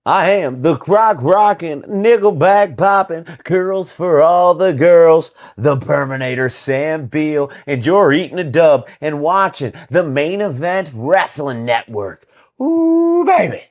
I am the crock rockin', nickelback poppin', girls for all the girls, the Perminator Sam Beal, and you're eating a dub and watching the Main Event Wrestling Network. Ooh, baby.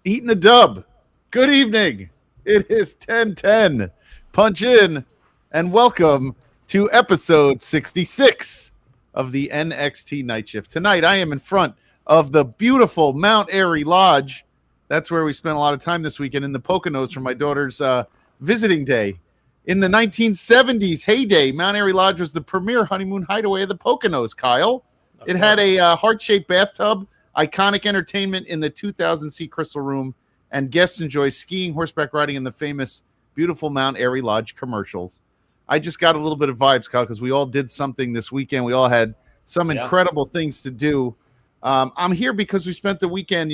Eating a dub. Good evening. It is 10:10. Punch in and welcome to episode 66 of the NXT Night Shift. Tonight I am in front of the beautiful Mount Airy Lodge. That's where we spent a lot of time this weekend in the Poconos for my daughter's visiting day. In the 1970s heyday, Mount Airy Lodge was the premier honeymoon hideaway of the Poconos, Kyle. It had a heart-shaped bathtub, iconic entertainment in the 2,000-seat Crystal Room, and guests enjoy skiing, horseback riding, and the famous, beautiful Mount Airy Lodge commercials. I just got a little bit of vibes, Kyle, because we all did something this weekend. We all had some incredible things to do. I'm here because we spent the weekend,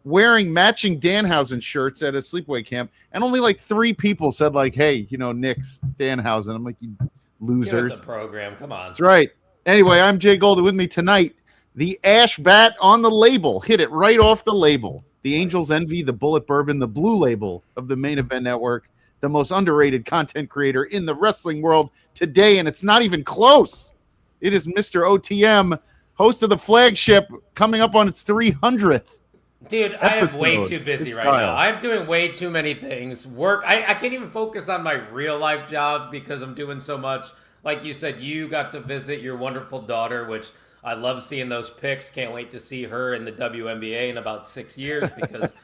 wearing matching Danhausen shirts at a sleepaway camp, and only like 3 people said, hey, Nick's Danhausen. I'm like, you losers. Get with the program, come on. That's right. Anyway, I'm Jay Golden. With me tonight, the Ash Bat on the label. Hit it right off the label. The Angels Envy, the Bullet Bourbon, the blue label of the Main Event Network, the most underrated content creator in the wrestling world today, and it's not even close. It is Mr. OTM, host of the flagship, coming up on its 300th. Dude, episode. I am way too busy right now. I'm doing way too many things. Work. I can't even focus on my real life job because I'm doing so much. Like you said, you got to visit your wonderful daughter, which I love seeing those pics. Can't wait to see her in the WNBA in about 6 years because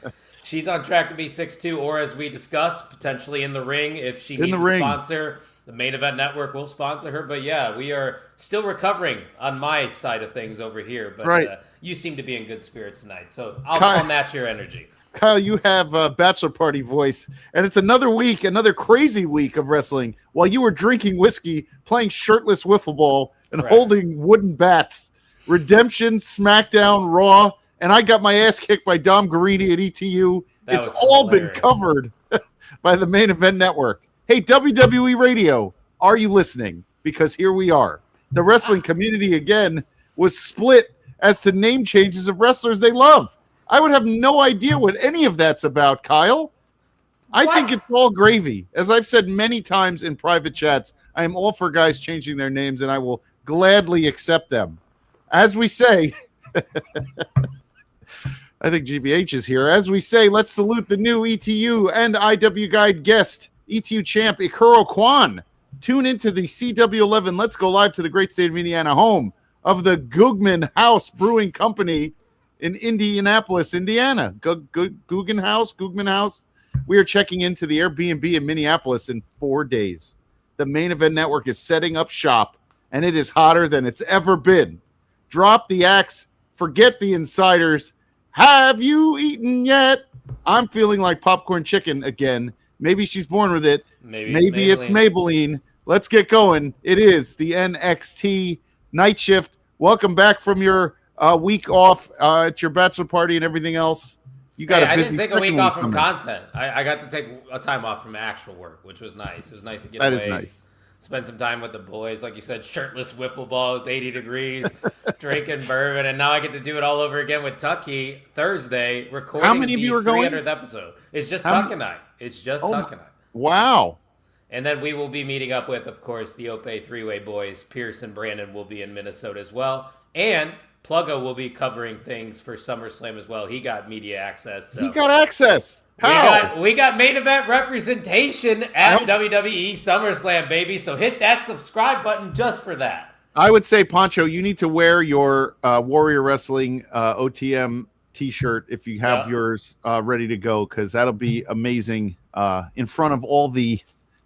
she's on track to be 6'2", or as we discussed, potentially in the ring if she needs a sponsor. The Main Event Network will sponsor her. But yeah, we are still recovering on my side of things over here. But you seem to be in good spirits tonight. So I'll match your energy. Kyle, you have a bachelor party voice. And it's another week, another crazy week of wrestling. While you were drinking whiskey, playing shirtless wiffle ball, and holding wooden bats. Redemption, SmackDown, Raw. And I got my ass kicked by Dom Guarini at ETU. It's all been covered by the Main Event Network. Hey, WWE Radio, are you listening? Because here we are. The wrestling community, again, was split as to name changes of wrestlers they love. I would have no idea what any of that's about, Kyle. I think it's all gravy. As I've said many times in private chats, I am all for guys changing their names, and I will gladly accept them. As we say, I think GBH is here. As we say, let's salute the new ETU and IW Guide guest, ETU champ Ikuro Kwan. Tune into the CW11 Let's Go Live to the great state of Indiana, home of the Gugman House Brewing Company in Indianapolis, Indiana. Gugman House. We are checking into the Airbnb in Minneapolis in 4 days. The Main Event Network is setting up shop, and it is hotter than it's ever been. Drop the axe. Forget the insiders. Have you eaten yet? I'm feeling like popcorn chicken again. Maybe she's born with it. Maybe it's Maybelline. Let's get going. It is the NXT Night Shift. Welcome back from your week off at your bachelor party and everything else. You got a busy. I didn't take a week off from content. I got to take a time off from actual work, which was nice. It was nice to get away. That is nice. Spend some time with the boys. Like you said, shirtless wiffle balls, 80 degrees, drinking bourbon. And now I get to do it all over again with Tucky Thursday, recording How many of you are going? 300th episode. It's just Tuck and I. It's just Tuck and I. Wow. And then we will be meeting up with, of course, the Ope three-way boys. Pierce and Brandon will be in Minnesota as well. And Pluggo will be things for SummerSlam as well. He got media access. So. He got access. How? We got main event representation at WWE SummerSlam, baby. So hit that subscribe button just for that. I would say, Poncho, you need to wear your Warrior Wrestling OTM T-shirt if you have yours ready to go, because that'll be amazing in front of all the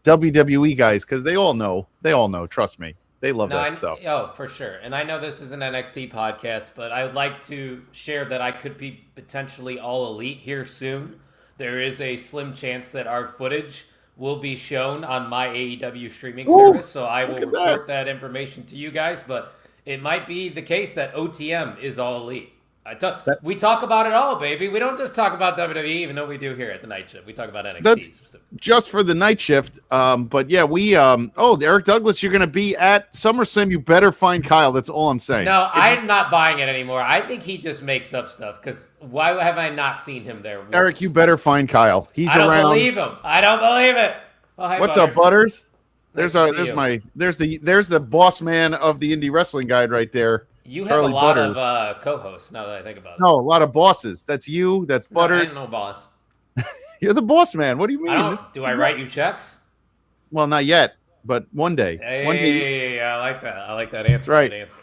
WWE guys, because they all know. Trust me. They love that stuff. Oh, for sure. And I know this is an NXT podcast, but I would like to share that I could be potentially all elite here soon. There is a slim chance that our footage will be shown on my AEW streaming service, so I will report that information to you guys. But it might be the case that OTM is all elite. We talk about it all, baby. We don't just talk about WWE, even though we do here at the Night Shift. We talk about NXT That's specifically. just for the Night Shift. But yeah, Eric Douglas, you're going to be at SummerSlam. You better find Kyle. That's all I'm saying. No, I'm not buying it anymore. I think he just makes up stuff, because why have I not seen him there once? Eric, you better find Kyle. He's around. I don't believe him. I don't believe it. Oh, hi, What's Butters. up, Butters? Nice There's the boss man of the indie wrestling guide right there. You have Charlie a lot Butters. of co-hosts now that I think about it. No, a lot of bosses. That's you. That's Butters. No, I ain't no boss. You're the boss man. What do you mean? Do I write you checks? Well, not yet, but one day. Hey, I like that. I like that answer. Right. Good answer.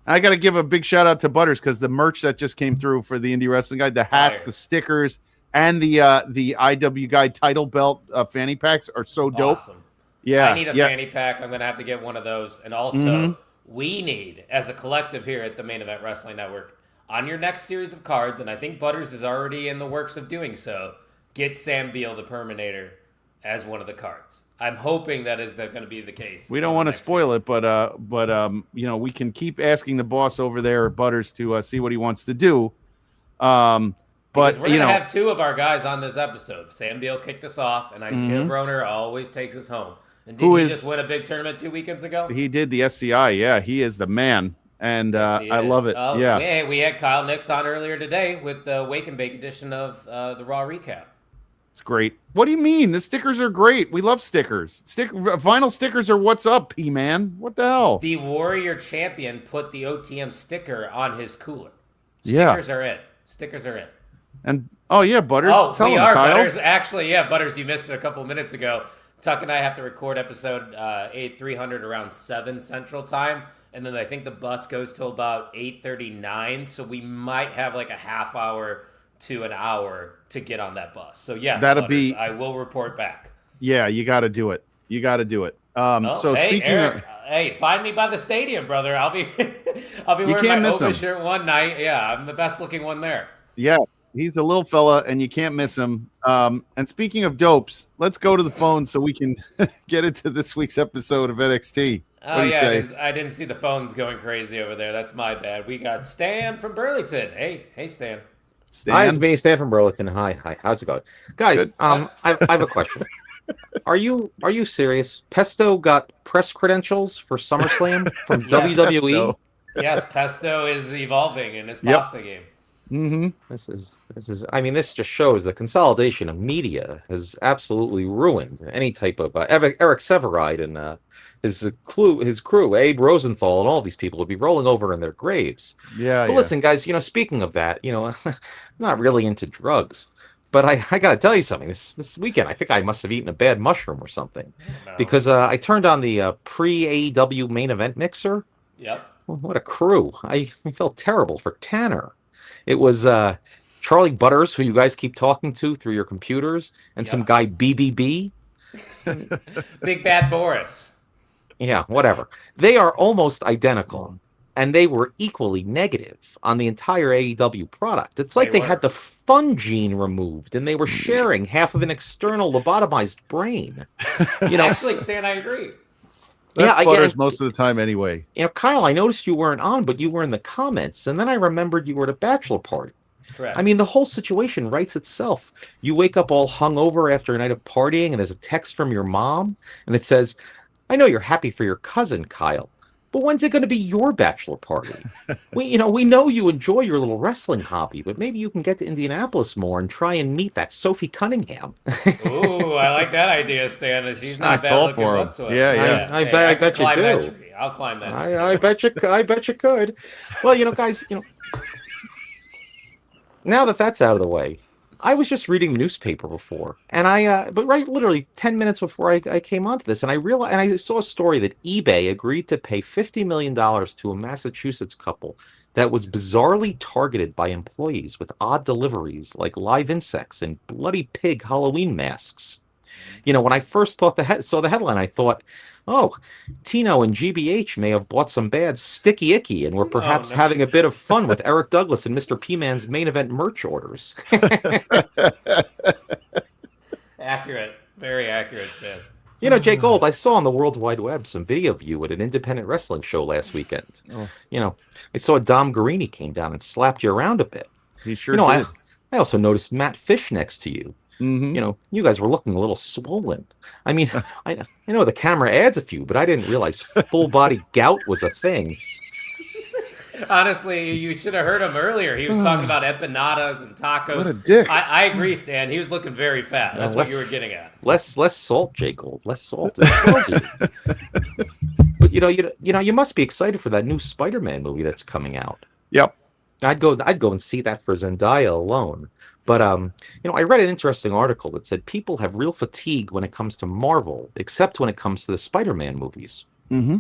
I got to give a big shout out to Butters, because the merch that just came through for the Indie Wrestling Guide, the hats, Fire. the stickers, and the IW Guide title belt fanny packs are so dope. Awesome. Yeah, I need a fanny pack. I'm going to have to get one of those. And also, we need, as a collective here at the Main Event Wrestling Network, on your next series of cards, and I think Butters is already in the works of doing so, get Sam Beal, the Perminator, as one of the cards. I'm hoping that is going to be the case. We don't want to spoil it, but we can keep asking the boss over there, Butters, to see what he wants to do. But we're going to have two of our guys on this episode. Sam Beal kicked us off, and Isaiah Broner always takes us home. And did he just win a big tournament 2 weekends ago? He did, the SCI. Yeah, he is the man, and yes, I love it. Yeah, we had Kyle Nix on earlier today with the Wake and Bake edition of the Raw Recap. it's great. What do you mean? The stickers are great. We love stickers. Vinyl stickers are what's up, P-Man. What the hell? The Warrior Champion put the OTM sticker on his cooler. Yeah. Stickers are in. And Butters. Oh, tell we him, are, Kyle. Butters. Actually, yeah, Butters, you missed it a couple minutes ago. Tuck and I have to record episode 300 around 7 Central Time, and then I think the bus goes till about 8:39, so we might have like a half hour to an hour to get on that bus. So yes, That'll Butters, be. I will report back. Yeah, you got to do it. So hey, speaking Eric, of, hey, find me by the stadium, brother. I'll be wearing my Oba shirt one night. Yeah, I'm the best looking one there. yeah, he's a little fella, and you can't miss him. And speaking of dopes, let's go to the phone so we can get into this week's episode of NXT. What do you say? I didn't see the phones going crazy over there. That's my bad. We got Stan from Burlington. Hey, Stan. Hi, it's me, Stan from Burlington. Hi. How's it going, guys? I have a question. Are you serious? Pesto got press credentials for SummerSlam from Yes, WWE. Pesto. Yes, Pesto is evolving in his pasta game. Mm-hmm. This is. I mean, this just shows the consolidation of media has absolutely ruined any type of Eric Severide and his crew, Abe Rosenthal, and all these people would be rolling over in their graves. Yeah. But listen, guys. Speaking of that, I'm not really into drugs. But I got to tell you something. This weekend, I think I must have eaten a bad mushroom or something. No. Because I turned on the pre-AEW main event mixer. Yep. What a crew. I felt terrible for Tanner. It was Charlie Butters, who you guys keep talking to through your computers, and some guy BBB. Big Bad Boris. Yeah, whatever. They are almost identical. And they were equally negative on the entire AEW product. It's like they had the fun gene removed, and they were sharing half of an external lobotomized brain. Actually, Stan, I agree. That's Butters most of the time anyway. Kyle, I noticed you weren't on, but you were in the comments, and then I remembered you were at a bachelor party. Correct. I mean, the whole situation writes itself. You wake up all hungover after a night of partying, and there's a text from your mom, and it says, "I know you're happy for your cousin, Kyle. But when's it going to be your bachelor party? We know you enjoy your little wrestling hobby, but maybe you can get to Indianapolis more and try and meet that Sophie Cunningham." Ooh, I like that idea, Stan. She's not bad tall looking for him. whatsoever. Yeah. I bet you do. I'll climb that. I bet you could. Well, guys, now that that's out of the way, I was just reading the newspaper before, and literally 10 minutes before I came onto this, and I realized, and I saw a story that eBay agreed to pay $50 million to a Massachusetts couple that was bizarrely targeted by employees with odd deliveries like live insects and bloody pig Halloween masks. When I first saw the headline, I thought, oh, Tino and GBH may have bought some bad sticky icky and were perhaps having a bit of fun with Eric Douglas and Mr. P-Man's main event merch orders. Accurate. Very accurate, Stan. You know, Jay Gold, I saw on the World Wide Web some video of you at an independent wrestling show last weekend. Oh. You know, I saw Dom Guarini came down and slapped you around a bit. He sure You know, did. I also noticed Matt Fish next to you. Mm-hmm. You know, you guys were looking a little swollen. I mean, I know the camera adds a few, but I didn't realize full body gout was a thing. Honestly, you should have heard him earlier. He was talking about empanadas and tacos. What a dick. I agree, Stan. He was looking very fat. That's what you were getting at. Less salt, Jay Gold. Less salt. It swells you. But you must be excited for that new Spider-Man movie that's coming out. Yep. I'd go and see that for Zendaya alone. But I read an interesting article that said people have real fatigue when it comes to Marvel, except when it comes to the Spider-Man movies. Mm-hmm.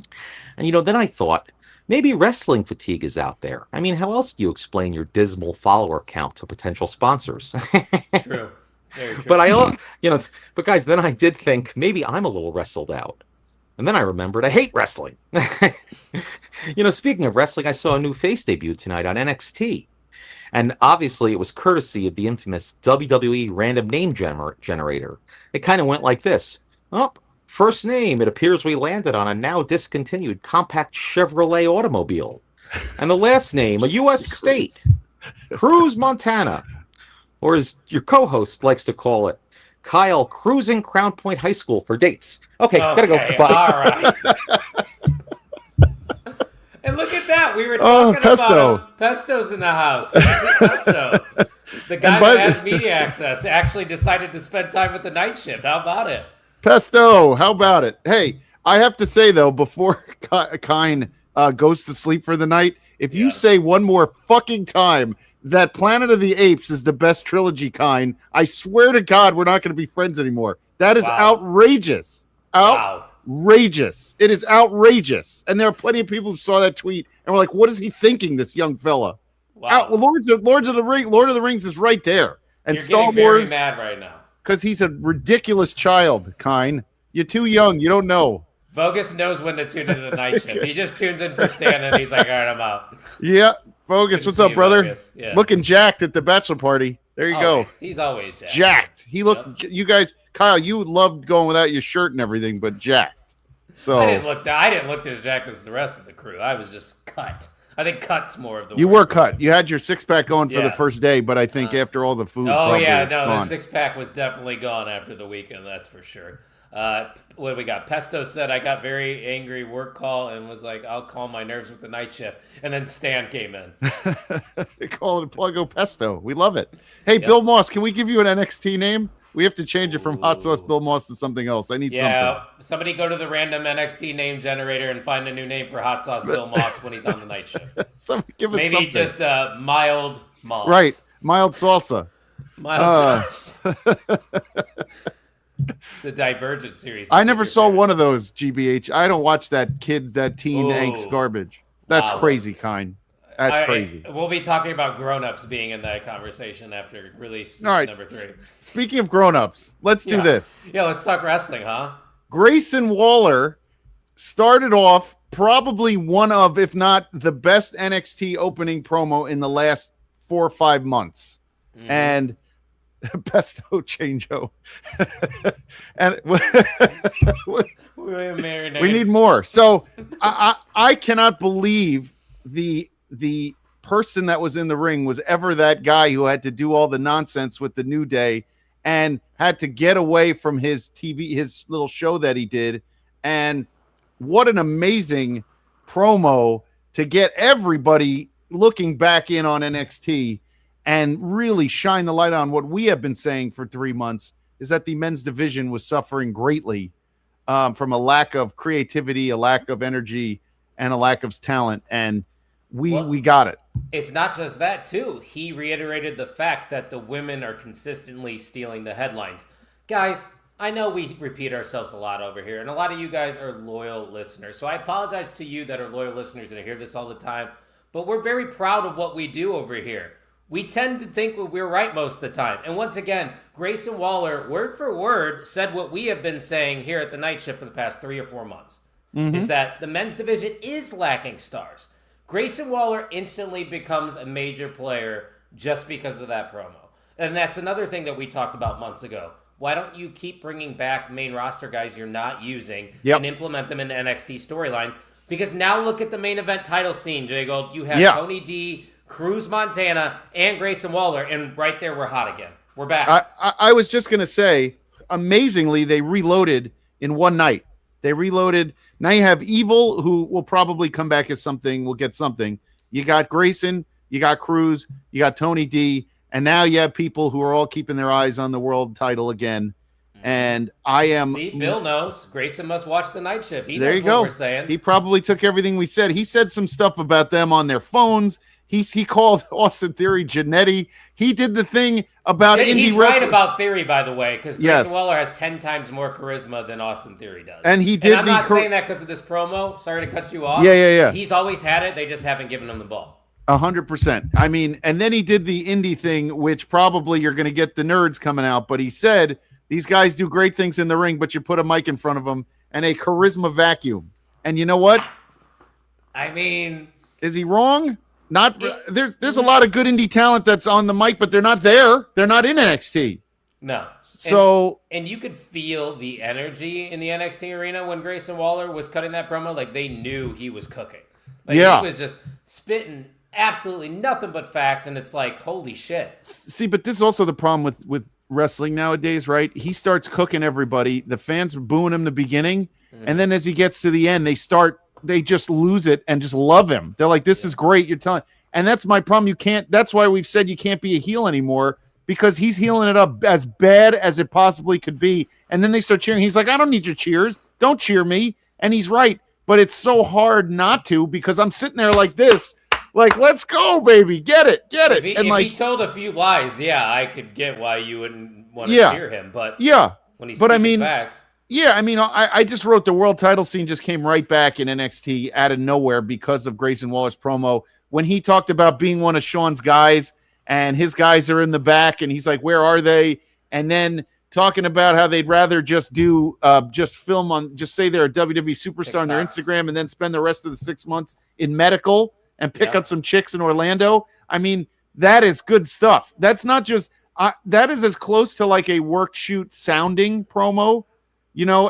And then I thought maybe wrestling fatigue is out there. I mean, how else do you explain your dismal follower count to potential sponsors? True. Very true. But guys, then I did think maybe I'm a little wrestled out. And then I remembered I hate wrestling. Speaking of wrestling, I saw a new face debut tonight on NXT. And obviously it was courtesy of the infamous WWE random name generator. It kind of went like this. Oh, first name, it appears we landed on a now discontinued compact Chevrolet automobile. And the last name, a U.S. state, Cruz, Montana. Or as your co-host likes to call it, Kyle cruising Crown Point High School for dates. Okay, gotta go. Bye. All right. And look at that. We were talking about him. Pesto's in the house. Pesto. The guy that has media access actually decided to spend time with the Night Shift. How about it? Pesto, how about it? Hey, I have to say, though, before Kine goes to sleep for the night, if you say one more fucking time that Planet of the Apes is the best trilogy, Kine, I swear to God we're not going to be friends anymore. That is outrageous. Outrageous. It is outrageous. And there are plenty of people who saw that tweet and were like, what is he thinking, this young fella? Wow. Lord of the Rings is right there. And You're Star getting Wars, very mad right now. because he's a ridiculous child, Kine. You're too young. You don't know. Vogus knows when to tune into the Night Shift. He just tunes in for Stan and he's like, all right, I'm out. Yeah. Vogus, what's up, brother? Yeah. Looking jacked at the bachelor party. There you go. He's always jacked. Jacked. He looked. You guys, Kyle, you loved going without your shirt and everything, but jacked. So I didn't look as jacked as the rest of the crew. I was just cut. I think cut's more of the you word. were cut. You had your six-pack going for the first day, but I think after all the food. The six-pack was definitely gone after the weekend. That's for sure. What do we got? Pesto said, I got very angry work call and was like, I'll calm my nerves with the Night Shift. And then Stan came in. They call it Pluggo Pesto. We love it. Hey, Bill Moss, can we give you an NXT name? We have to change it from Hot Sauce Bill Moss to something else. I need something. Somebody go to the random NXT name generator and find a new name for Hot Sauce Bill Moss when he's on the Night Shift. Give us Maybe something. just mild Moss. Right. Mild salsa. Mild sauce. The Divergent series. I never saw one of those, GBH. I don't watch that teen angst garbage. That's crazy, Kind. That's crazy. We'll be talking about grown-ups being in that conversation after release number 3. Speaking of grown-ups, let's do this. Yeah, let's talk wrestling, huh? Grayson Waller started off probably one of, if not the best NXT opening promo in the last 4 or 5 months. Mm-hmm. And Pesto Changeo. And we need more. So I cannot believe the person that was in the ring was ever that guy who had to do all the nonsense with the New Day and had to get away from his little show that he did. And what an amazing promo to get everybody looking back in on NXT and really shine the light on what we have been saying for 3 months, is that the men's division was suffering greatly from a lack of creativity, a lack of energy, and a lack of talent. And we got it. It's not just that, too. He reiterated the fact that the women are consistently stealing the headlines. Guys, I know we repeat ourselves a lot over here, and a lot of you guys are loyal listeners. So I apologize to you that are loyal listeners and hear this all the time, but we're very proud of what we do over here. We tend to think we're right most of the time. And once again, Grayson Waller, word for word, said what we have been saying here at the Night Shift for the past 3 or 4 months, is that the men's division is lacking stars. Grayson Waller instantly becomes a major player just because of that promo. And that's another thing that we talked about months ago. why don't you keep bringing back main roster guys you're not using Yep. and implement them into NXT storylines? Because now look at the main event title scene, Jay Gold. You have Tony D, Cruz Montana, and Grayson Waller, and right there we're hot again. We're back. I was just going to say, amazingly, they reloaded in one night. They reloaded. Now you have Evil, who will probably come back as something, will get something. You got Grayson, you got Cruz, you got Tony D, and now you have people who are all keeping their eyes on the world title again. And I am. See, Bill knows. Grayson must watch the night shift. He there knows you go. What we're saying. He probably took everything we said. He said some stuff about them on their phones. He called Austin Theory Janetti. He did the thing about indie He's wrestling. right about Theory, by the way, because Grayson Waller has 10 times more charisma than Austin Theory does. And he did. And I'm not saying that because of this promo. Sorry to cut you off. Yeah. He's always had it. They just haven't given him the ball. 100%. I mean, and then he did the indie thing, which probably you're going to get the nerds coming out. But he said these guys do great things in the ring, but you put a mic in front of them and a charisma vacuum. And you know what? I mean, is he wrong? Not there's a lot of good indie talent that's on the mic, but they're not there. They're not in NXT. No. So and you could feel the energy in the NXT arena when Grayson Waller was cutting that promo. Like they knew he was cooking. Like he was just spitting absolutely nothing but facts, and it's like, holy shit. See, but this is also the problem with wrestling nowadays, right? He starts cooking everybody. The fans are booing him in the beginning, and then as he gets to the end, they just lose it and just love him. They're like, this is great. You're telling, and that's my problem. That's why we've said you can't be a heel anymore, because he's healing it up as bad as it possibly could be. And then they start cheering. He's like, I don't need your cheers. Don't cheer me. And he's right. But it's so hard not to, because I'm sitting there like this, like, let's go, baby. Get it. If he told a few lies, I could get why you wouldn't want to cheer him. But when he's speaking facts. Yeah, I mean, I just wrote the world title scene just came right back in NXT out of nowhere because of Grayson Waller's promo. When he talked about being one of Sean's guys and his guys are in the back and he's like, where are they? And then talking about how they'd rather just do, just say they're a WWE superstar on their Instagram and then spend the rest of the 6 months in medical and pick up some chicks in Orlando. I mean, that is good stuff. That's not just, that is as close to like a work shoot sounding promo,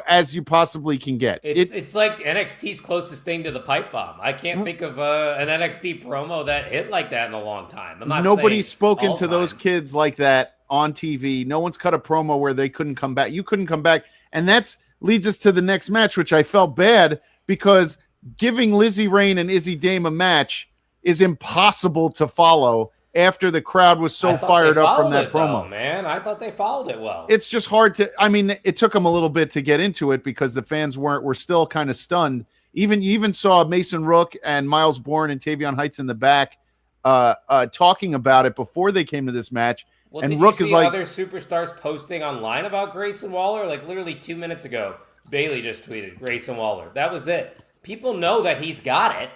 as you possibly can get. It's like NXT's closest thing to the pipe bomb. I can't think of an NXT promo that hit like that in a long time. I'm not Nobody's spoken to time. Those kids like that on TV. No one's cut a promo where they couldn't come back. You couldn't come back. And that leads us to the next match, which I felt bad because giving Lizzie Rain and Izzy Dame a match is impossible to follow after the crowd was so fired up from that promo. Man, I thought they followed it well. It's just hard to. I mean, it took them a little bit to get into it because the fans were still kind of stunned. You even saw Mason Rook and Miles Bourne and Tavion Heights in the back talking about it before they came to this match. Well, and did Rook you is see like other superstars posting online about Grayson Waller? Like literally 2 minutes ago, Bailey just tweeted Grayson Waller. That was it. People know that he's got it.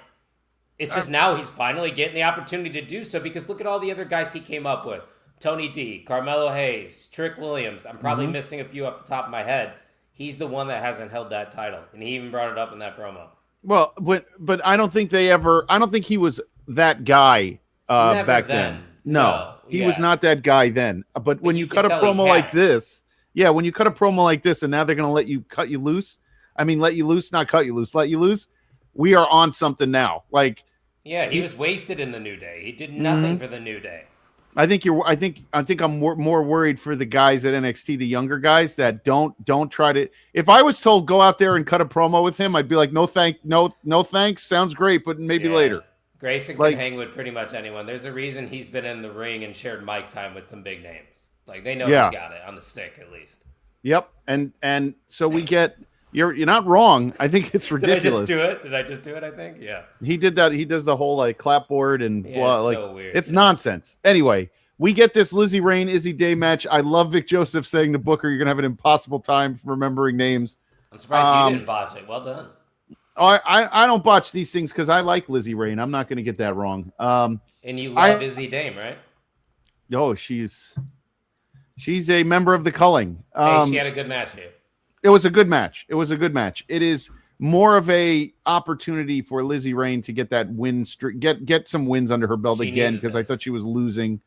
It's just now he's finally getting the opportunity to do so because look at all the other guys he came up with. Tony D, Carmelo Hayes, Trick Williams. I'm probably missing a few off the top of my head. He's the one that hasn't held that title, and he even brought it up in that promo. Well, but I don't think I don't think he was that guy back then. No, he was not that guy then. But when you cut a promo like this, when you cut a promo like this and now they're going to let you loose, not cut you loose, let you loose, we are on something now. Like, he was wasted in the New Day. He did nothing for the New Day. I think I'm more worried for the guys at NXT, the younger guys that don't try to. If I was told go out there and cut a promo with him, I'd be like, no thanks. Sounds great, but maybe later. Grayson can hang with pretty much anyone. There's a reason he's been in the ring and shared mic time with some big names. Like they know he's got it on the stick at least. Yep, and so we get. You're not wrong. I think it's ridiculous. Did I just do it? I think. Yeah. He did that. He does the whole like clapboard and blah. Like so weird. It's nonsense. Anyway, we get this Lizzie Rain, Izzy Day match. I love Vic Joseph saying to Booker, "You're gonna have an impossible time remembering names." I'm surprised you didn't botch it. Well done. I don't botch these things because I like Lizzie Rain. I'm not gonna get that wrong. And you love Izzy Dame, right? Oh, she's a member of the Culling. She had a good match here. It was a good match. It is more of a opportunity for Lizzie Rain to get that win streak, get some wins under her belt again because I thought she was losing.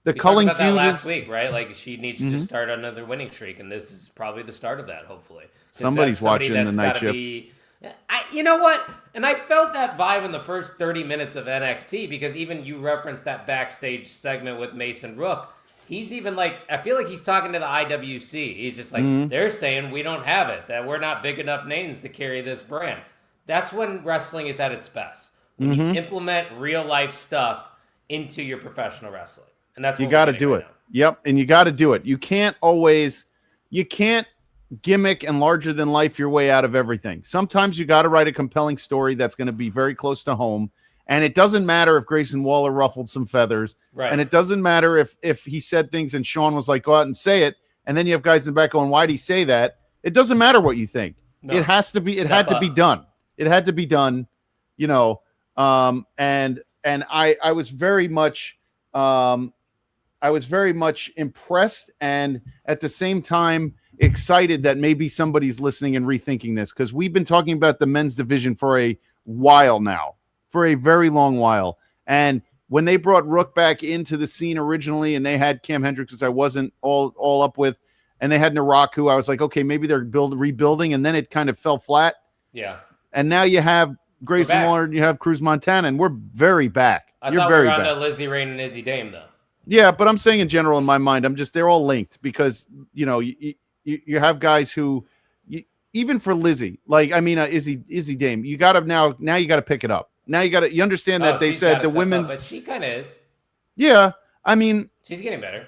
The We culling talked about feud that last is week, right? Like she needs to just start another winning streak, and this is probably the start of that. Hopefully, somebody's watching the night shift. You know what? And I felt that vibe in the first 30 minutes of NXT because even you referenced that backstage segment with Mason Rook. He's even like, I feel like he's talking to the IWC. He's just like, they're saying we don't have it, that we're not big enough names to carry this brand. That's when wrestling is at its best. When you implement real life stuff into your professional wrestling. And that's what you got to do it. Yep. And you got to do it. You can't gimmick and larger than life your way out of everything. Sometimes you got to write a compelling story that's going to be very close to home. And it doesn't matter if Grayson Waller ruffled some feathers. Right. And it doesn't matter if he said things and Sean was like, go out and say it. And then you have guys in the back going, why'd he say that? It doesn't matter what you think. No. It has to be, it had to be done. It had to be done, you know. And I was very much, impressed and at the same time excited that maybe somebody's listening and rethinking this, because we've been talking about the men's division for a while now, for a very long while. And when they brought Rook back into the scene originally, and they had Cam Hendricks, which I wasn't all up with, and they had Naraku, I was like, okay, maybe they're rebuilding, and then it kind of fell flat. Yeah. And now you have Grayson Waller, and you have Cruz Montana, and we're very back. I thought we were on to Lizzie Rain and Izzy Dame, though. Yeah, but I'm saying in general, in my mind, they're all linked because, you know, you have guys who, even for Lizzie, like, I mean, Izzy Dame, you got to now you got to pick it up. Now you understand that they said the women's, but she kind of is. Yeah. I mean, she's getting better.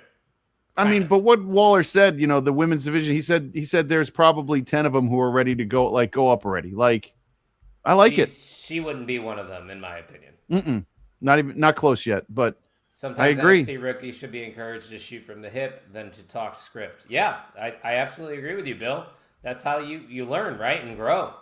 I mean, but what Waller said, you know, the women's division, he said there's probably 10 of them who are ready to go up already. Like, I like it. She wouldn't be one of them, in my opinion. Not close yet, but sometimes I agree. NXT rookies should be encouraged to shoot from the hip than to talk script. Yeah, I absolutely agree with you, Bill. That's how you learn, right, and grow.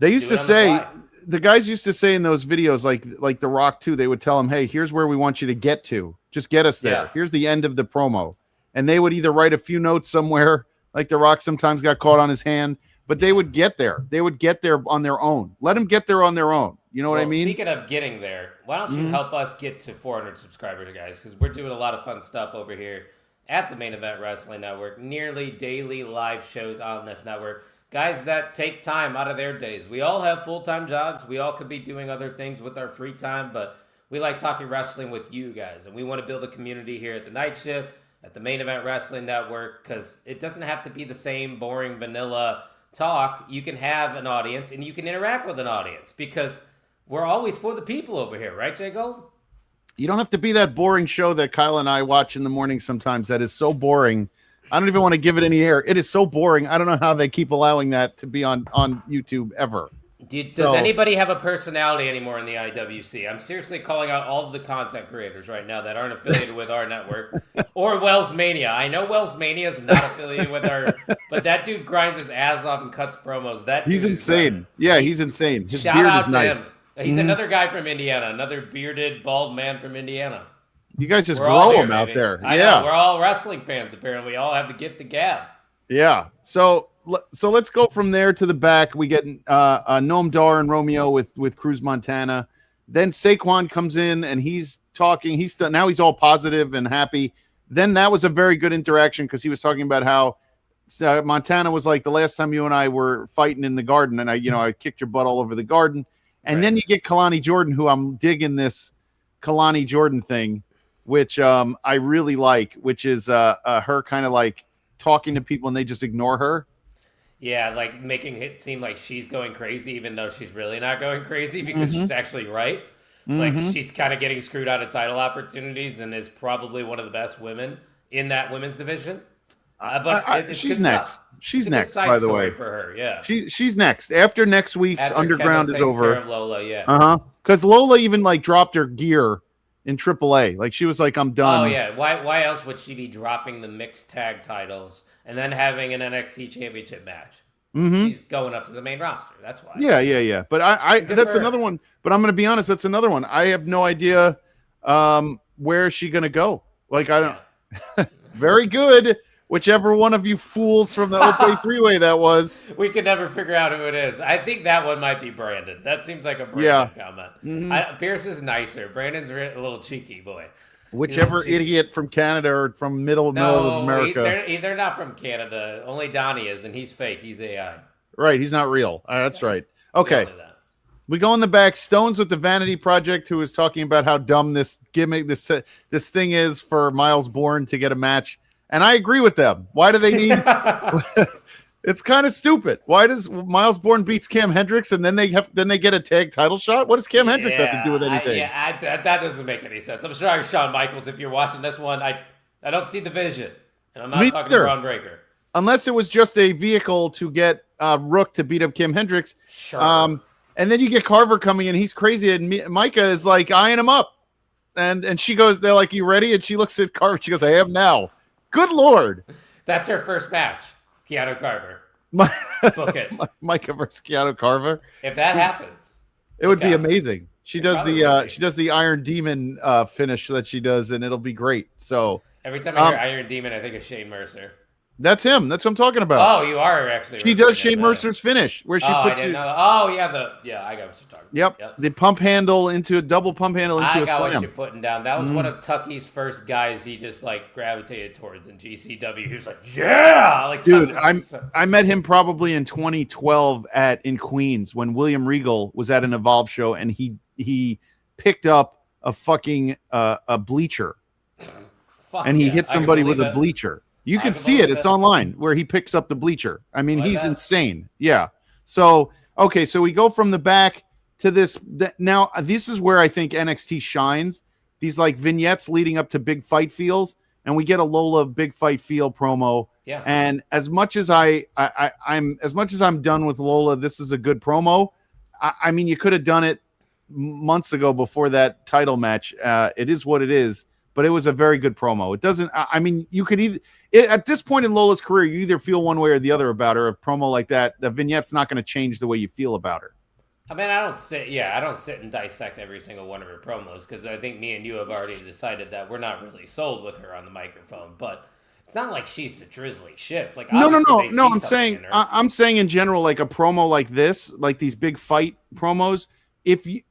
They used to say, the guys used to say in those videos, like The Rock too, they would tell him, hey, here's where we want you to get to. Just get us there. Yeah. Here's the end of the promo. And they would either write a few notes somewhere, like The Rock sometimes got caught on his hand, but they would get there. They would get there on their own. Let them get there on their own. You know what I mean? Speaking of getting there, why don't you help us get to 400 subscribers, guys? Because we're doing a lot of fun stuff over here at the Main Event Wrestling Network. Nearly daily live shows on this network. Guys that take time out of their days. We all have full-time jobs. We all could be doing other things with our free time, but we like talking wrestling with you guys. And we want to build a community here at the Night Shift, at the Main Event Wrestling Network, because it doesn't have to be the same boring vanilla talk. You can have an audience and you can interact with an audience because we're always for the people over here, right, Jay Gold? You don't have to be that boring show that Kyle and I watch in the morning sometimes that is so boring. I don't even want to give it any air. It is so boring. I don't know how they keep allowing that to be on YouTube ever. Does anybody have a personality anymore in the IWC? I'm seriously calling out all of the content creators right now that aren't affiliated with our network or Wells Mania. I know Wells Mania is not affiliated with our, but that dude grinds his ass off and cuts promos. He's insane. Yeah, he's insane. His shout beard out is to nice. him. He's another guy from Indiana, another bearded, bald man from Indiana. You guys just grow them out there. I know, we're all wrestling fans, apparently. We all have the gift of gab. Yeah. So let's go from there to the back. We get Noam Dar and Romeo with Cruz Montana. Then Saquon comes in and he's talking. Now he's all positive and happy. Then that was a very good interaction because he was talking about how Montana was like the last time you and I were fighting in the garden, and I kicked your butt all over the garden. And then you get Kalani Jordan, who I'm digging this Kalani Jordan thing, which I really like, which is her kind of like talking to people and they just ignore her. Yeah, like making it seem like she's going crazy, even though she's really not going crazy because she's actually right. Like she's kind of getting screwed out of title opportunities and is probably one of the best women in that women's division. But she's next. She's next, by the way. For her, yeah. She's next. After next week's Underground is over. Care of Lola, yeah. Because Lola even like dropped her gear in AAA. Like she was like, I'm done. Oh yeah. Why else would she be dropping the mixed tag titles and then having an NXT championship match? She's going up to the main roster. That's why. Yeah. But I that's another one. But I'm going to be honest. That's another one. I have no idea where is she going to go. Like I don't. Very good. Whichever one of you fools from the Ope three-way that was. We could never figure out who it is. I think that one might be Brandon. That seems like a Brandon comment. Pierce is nicer. Brandon's a little cheeky, boy. Whichever idiot from Canada or from middle of America. They're not from Canada. Only Donnie is, and he's fake. He's AI. Right, he's not real. That's right. Okay. We go in the back. Stones with the Vanity Project, who is talking about how dumb this gimmick, this thing is for Miles Bourne to get a match. And I agree with them. Why do they need... It's kind of stupid. Why does Miles Bourne beats Cam Hendricks and then they get a tag title shot? What does Cam Hendricks have to do with anything? That doesn't make any sense. I'm sorry, Shawn Michaels, if you're watching this one, I don't see the vision, and I'm not talking to Braun Breaker. Unless it was just a vehicle to get Rook to beat up Cam Hendricks. Sure. And then you get Carver coming in. He's crazy, and Micah is like eyeing him up, and she goes, "They're like, you ready?" And she looks at Carver. She goes, "I am now." Good Lord. That's her first match. Keanu Carver. Book it. Micah versus Keanu Carver. If that happens, it would be amazing. She does the Iron Demon finish that she does, and it'll be great. So every time I hear Iron Demon, I think of Shane Mercer. That's him. That's what I'm talking about. Oh, you are actually. She does Shane Mercer's finish where she puts I got what you're talking about. Yep. The pump handle into a double pump handle into a slam. I got what you're putting down. That was one of Tucky's first guys he just like gravitated towards in GCW. He was like, yeah! Like, dude, I met him probably in 2012 in Queens when William Regal was at an Evolve show and he picked up a fucking a bleacher. And he hit somebody with a bleacher. You can see it. It's online where he picks up the bleacher. I mean, he's insane. Yeah. So, okay. So we go from the back to this. Now, this is where I think NXT shines. These like vignettes leading up to big fight feels. And we get a Lola big fight feel promo. Yeah. And as much as I'm done with Lola, this is a good promo. I mean, you could have done it months ago before that title match. It is what it is. But it was a very good promo. It doesn't. I mean, you could at this point in Lola's career, you either feel one way or the other about her. A promo like that, the vignette's not going to change the way you feel about her. I mean, I don't sit and dissect every single one of her promos because I think me and you have already decided that we're not really sold with her on the microphone. But it's not like she's the drizzly shits. Like no. I'm saying in general, like a promo like this, like these big fight promos, if you.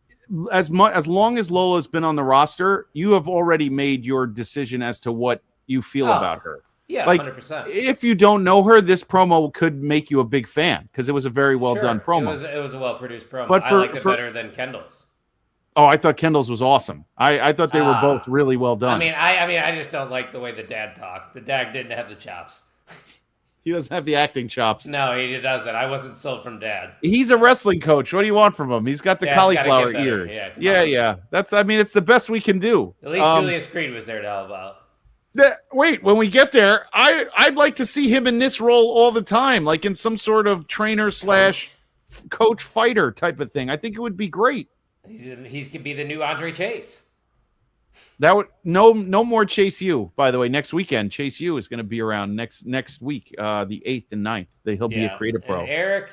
As long as Lola's been on the roster, you have already made your decision as to what you feel about her. Yeah, like 100%. If you don't know her, this promo could make you a big fan because it was a very well done promo. It was a well produced promo. But I liked it better than Kendall's. Oh, I thought Kendall's was awesome. I thought they were both really well done. I mean, I just don't like the way the dad talked. The dad didn't have the chops. He doesn't have the acting chops. No, he doesn't. I wasn't sold from Dad. He's a wrestling coach. What do you want from him? He's got the cauliflower ears. Yeah. It's the best we can do. At least Julius Creed was there to help out. Wait, when we get there, I'd like to see him in this role all the time, like in some sort of trainer / coach fighter type of thing. I think it would be great. He could be the new Andre Chase. That would no more Chase U. By the way, next weekend Chase U is going to be around next week, the 8th and 9th. He'll be a creative pro. And Eric,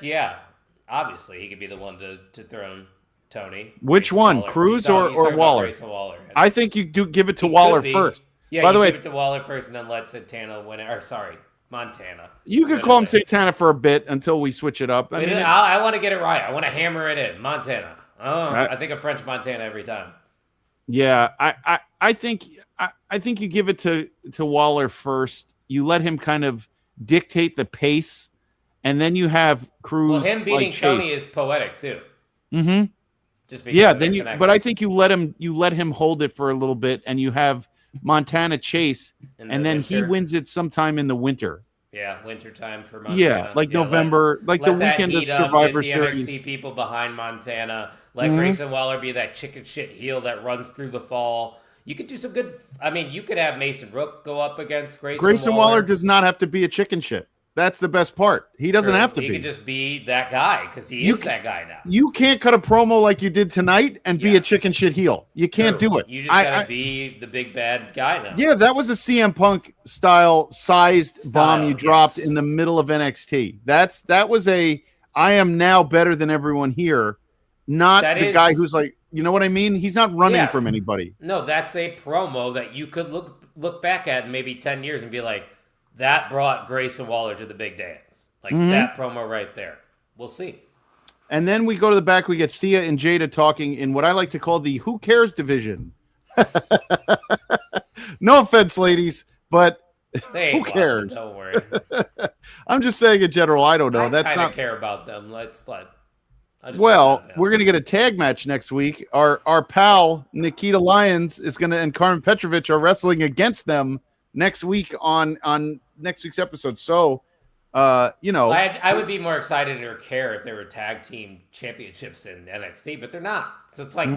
obviously he could be the one to throw Tony. Which Grayson one, Waller. Cruz or Waller? Grayson Waller. I think you do give it to Waller first. Yeah, by the way, give it to Waller first, and then let Santana win it. Or sorry, Montana. You could call him Santana for a bit until we switch it up. I want to get it right. I want to hammer it in. Montana. I think of French Montana every time. Yeah, I think you give it to Waller first. You let him kind of dictate the pace, and then you have Cruz. Well, him beating Tony is poetic too. Mm-hmm. Just because but I think you let him hold it for a little bit, and you have Montana chase, and then he wins it sometime in the winter. Yeah, wintertime for Montana. Yeah, like November, like the weekend of Survivor Series. Get the NXT people behind Montana. Let Grayson Waller be that chicken shit heel that runs through the fall. You could do some good. I mean, you could have Mason Rook go up against Grayson Waller does not have to be a chicken shit. That's the best part. He doesn't have to be. He could just be that guy because he is that guy now. You can't cut a promo like you did tonight and be a chicken shit heel. You can't do it. You just gotta be the big bad guy now. Yeah, that was a CM Punk sized bomb you dropped in the middle of NXT. That was I am now better than everyone here. Not the guy who's like, you know what I mean? He's not running from anybody. No, that's a promo that you could look back at in maybe 10 years and be like, that brought Grayson Waller to the big dance. Like that promo right there. We'll see. And then we go to the back. We get Thea and Jada talking in what I like to call the Who Cares division No offense, ladies, but They who ain't cares? watching, don't worry. I'm just saying in general. I don't know. I That's kind of not. care about them. I just Well, let we're gonna get a tag match next week. Our pal Nikita Lyons is gonna and Carmen Petrovich are wrestling against them next week on next week's episode. So, I would be more excited or care if there were tag team championships in NXT, but they're not. So it's like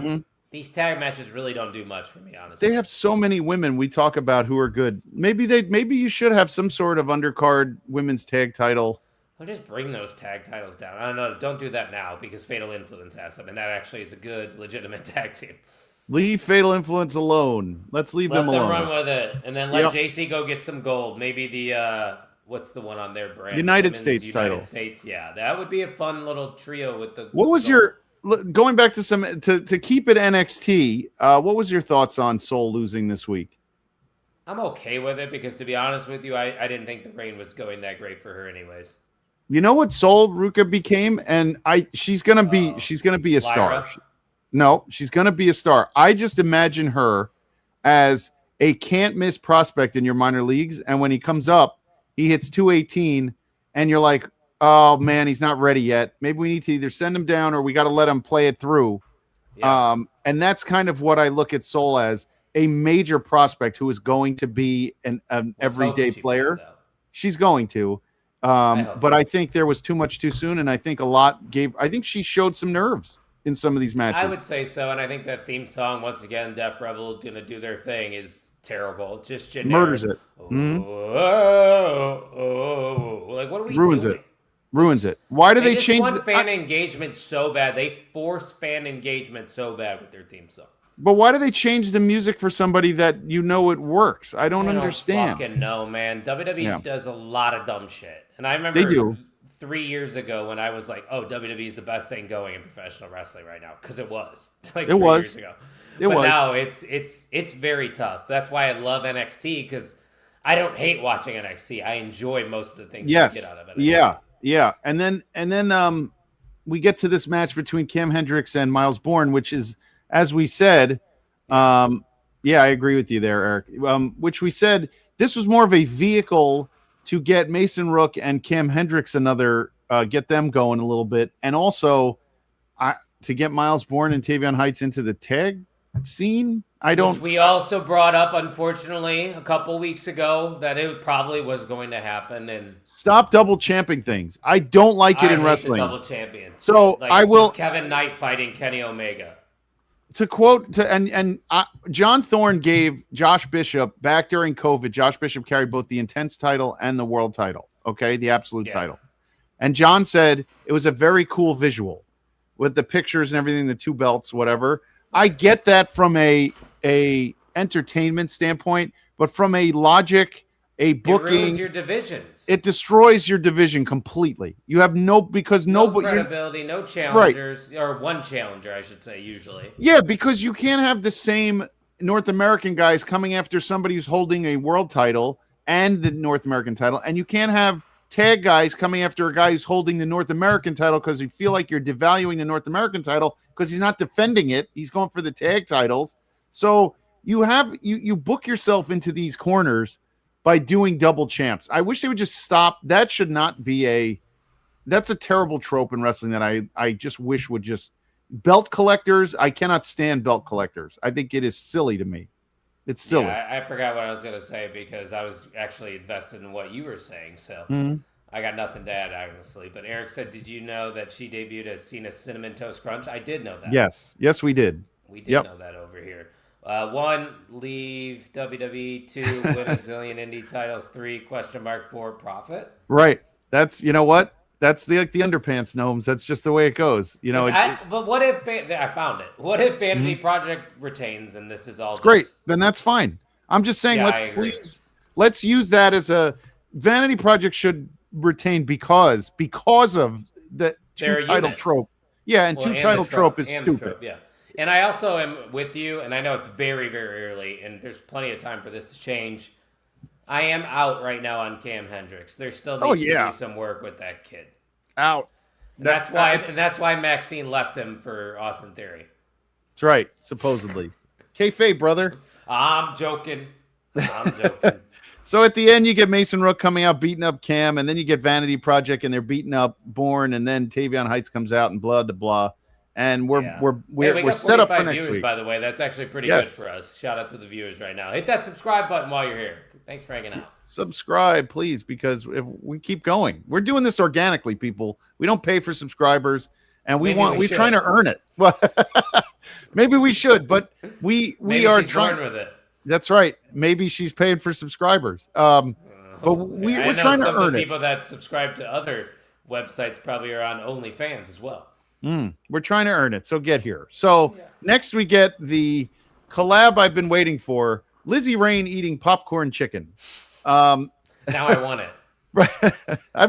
these tag matches really don't do much for me, honestly. they have so many women we talk about who are good. Maybe you should have some sort of undercard women's tag title. I'll just bring those tag titles down. I don't know. Don't do that now because Fatal Influence has them, and that actually is a good, legitimate tag team. Leave Fatal Influence alone. Let's leave them alone. Let them run with it, and then let JC go get some gold. Maybe the what's the one on their brand? United States title. United States, yeah, that would be a fun little trio with the. What was your going back to to keep it NXT? What was your thoughts on Soul losing this week? I'm okay with it because, to be honest with you, I didn't think the reign was going that great for her, anyways. You know what Soul Ruka became, and she's gonna be a star. No, she's gonna be a star. I just imagine her as a can't miss prospect in your minor leagues, and when he comes up, he hits 218, and you're like, oh man, he's not ready yet. Maybe we need to either send him down or we got to let him play it through. Yeah. And that's kind of what I look at Soul as, a major prospect who is going to be an everyday player. She's going to. But I think there was too much too soon, and I think I think she showed some nerves in some of these matches. I would say so, and I think that theme song, once again, Def Rebel gonna do their thing, is terrible. It's just generic. Murders it. Like, what are we doing? Ruins it. Why do they change? They want fan engagement so bad. They force fan engagement so bad with their theme song. But why do they change the music for somebody that it works? I don't understand. I fucking know, man. WWE does a lot of dumb shit. And I remember they do. 3 years ago when I was like, oh, WWE is the best thing going in professional wrestling right now. Because it was. Like 3 years ago. But now it's very tough. That's why I love NXT, because I don't hate watching NXT. I enjoy most of the things you get out of it. Yeah. And then we get to this match between Cam Hendricks and Miles Bourne, which is, as we said, I agree with you there, Eric. Which we said this was more of a vehicle to get Mason Rook and Cam Hendricks get them going a little bit, and also to get Miles Bourne and Tavion Heights into the tag scene. Which we also brought up, unfortunately, a couple weeks ago, that it probably was going to happen. And stop double champing things. I don't like it in wrestling. Double champion. So like I will. Kevin Knight fighting Kenny Omega. To quote John Thorne gave Josh Bishop back during COVID. Josh Bishop carried both the Intense title and the World title. Okay, the Absolute title. And John said it was a very cool visual with the pictures and everything, the two belts, whatever. I get that from a entertainment standpoint, but from a logic, a booking, it ruins your divisions. It destroys your division completely. You have no credibility, no challengers, right. Or one challenger, I should say, usually. Yeah, because you can't have the same North American guys coming after somebody who's holding a world title and the North American title, and you can't have tag guys coming after a guy who's holding the North American title because you feel like you're devaluing the North American title because he's not defending it. He's going for the tag titles. So you book yourself into these corners by doing double champs. I wish they would just stop. That should not be that's a terrible trope in wrestling that I just wish would just belt collectors. I cannot stand belt collectors. I think it is silly to me. It's silly. Yeah, I forgot what I was going to say because I was actually invested in what you were saying. So I got nothing to add, honestly. But Eric said, did you know that she debuted as Cena Cinnamon Toast Crunch? I did know that. Yes, we did. We did know that over here. 1, leave WWE. 2, win a zillion indie titles. 3, ? 4, profit. Right. That's, you know what? That's the underpants gnomes. That's just the way it goes. You know. But what if I found it? What if Vanity Project retains and this is all? It's great. Then that's fine. I'm just saying. Let's use that as a Vanity Project should retain because of the two-title trope. Yeah, and two-title trope is stupid. Yeah. And I also am with you, and I know it's very, very early, and there's plenty of time for this to change. I am out right now on Cam Hendricks. There still needs to be some work with that kid. Out. That's why Maxine left him for Austin Theory. That's right, supposedly. Kayfabe, brother. I'm joking. I'm joking. So at the end, you get Mason Rook coming out beating up Cam, and then you get Vanity Project, and they're beating up Bourne, and then Tavion Heights comes out and blah blah. And we're set up for next viewers, week. By the way, that's actually pretty good for us. Shout out to the viewers right now. Hit that subscribe button while you're here. Thanks for hanging out. Subscribe, please, because if we keep going. We're doing this organically, people. We don't pay for subscribers, and we're trying to earn it. Well, maybe we should, but we are trying with it. That's right. Maybe she's paid for subscribers. But we're trying to earn it. People that subscribe to other websites probably are on OnlyFans as well. We're trying to earn it, so get here. So next we get the collab I've been waiting for. Lizzie Rain eating popcorn chicken. Now I want it.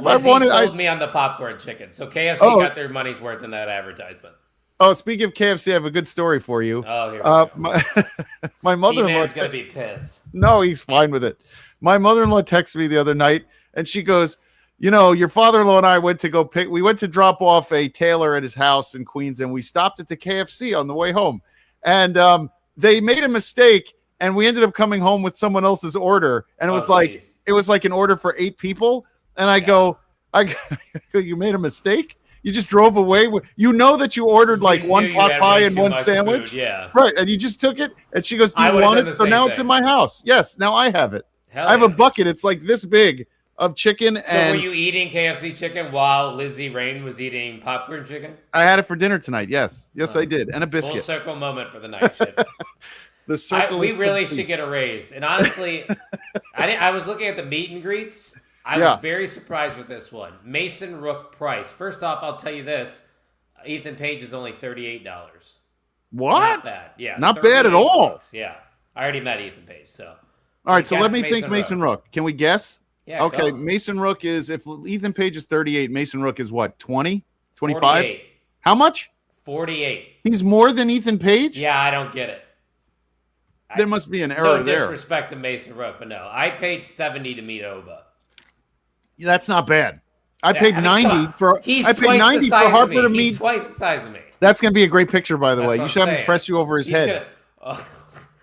Lizzie sold me on the popcorn chicken. So KFC got their money's worth in that advertisement. Oh, speaking of KFC, I have a good story for you. Oh, here we go. My mother-in-law. He-Man's gonna be pissed. No, he's fine with it. My mother-in-law texted me the other night, and she goes, "You know, your father-in-law and I went to drop off a tailor at his house in Queens, and we stopped at the KFC on the way home, and they made a mistake, and we ended up coming home with someone else's order, and it was like an order for 8 people, and I go, you made a mistake." You just drove away. You know that you ordered like one pot pie and one sandwich. Yeah. Right. And you just took it. And she goes, do you want it? So now it's in my house. Yes. Now I have it. I have a bucket. It's like this big of chicken. So were you eating KFC chicken while Lizzie Rain was eating popcorn chicken? I had it for dinner tonight. Yes. Yes, I did. And a biscuit. Full circle moment for the night shift. The circle we really should get a raise. And honestly, I was looking at the meet and greets. I was very surprised with this one. Mason Rook price. First off, I'll tell you this. Ethan Page is only $38. What? Not bad. Yeah. Not bad at all. Bucks. Yeah. I already met Ethan Page, so. All right, so let me think Mason Rook. Can we guess? Yeah. Okay, Mason Rook is, if Ethan Page is 38, Mason Rook is what, 20? 25? 48. How much? 48. He's more than Ethan Page? Yeah, I don't get it. There must be an error there. No disrespect to Mason Rook, but no. I paid $70 to meet Oba. That's not bad. I paid $90 for Harper to meet. He's twice the size of me. That's going to be a great picture, by the way. You should have him press you over his head. I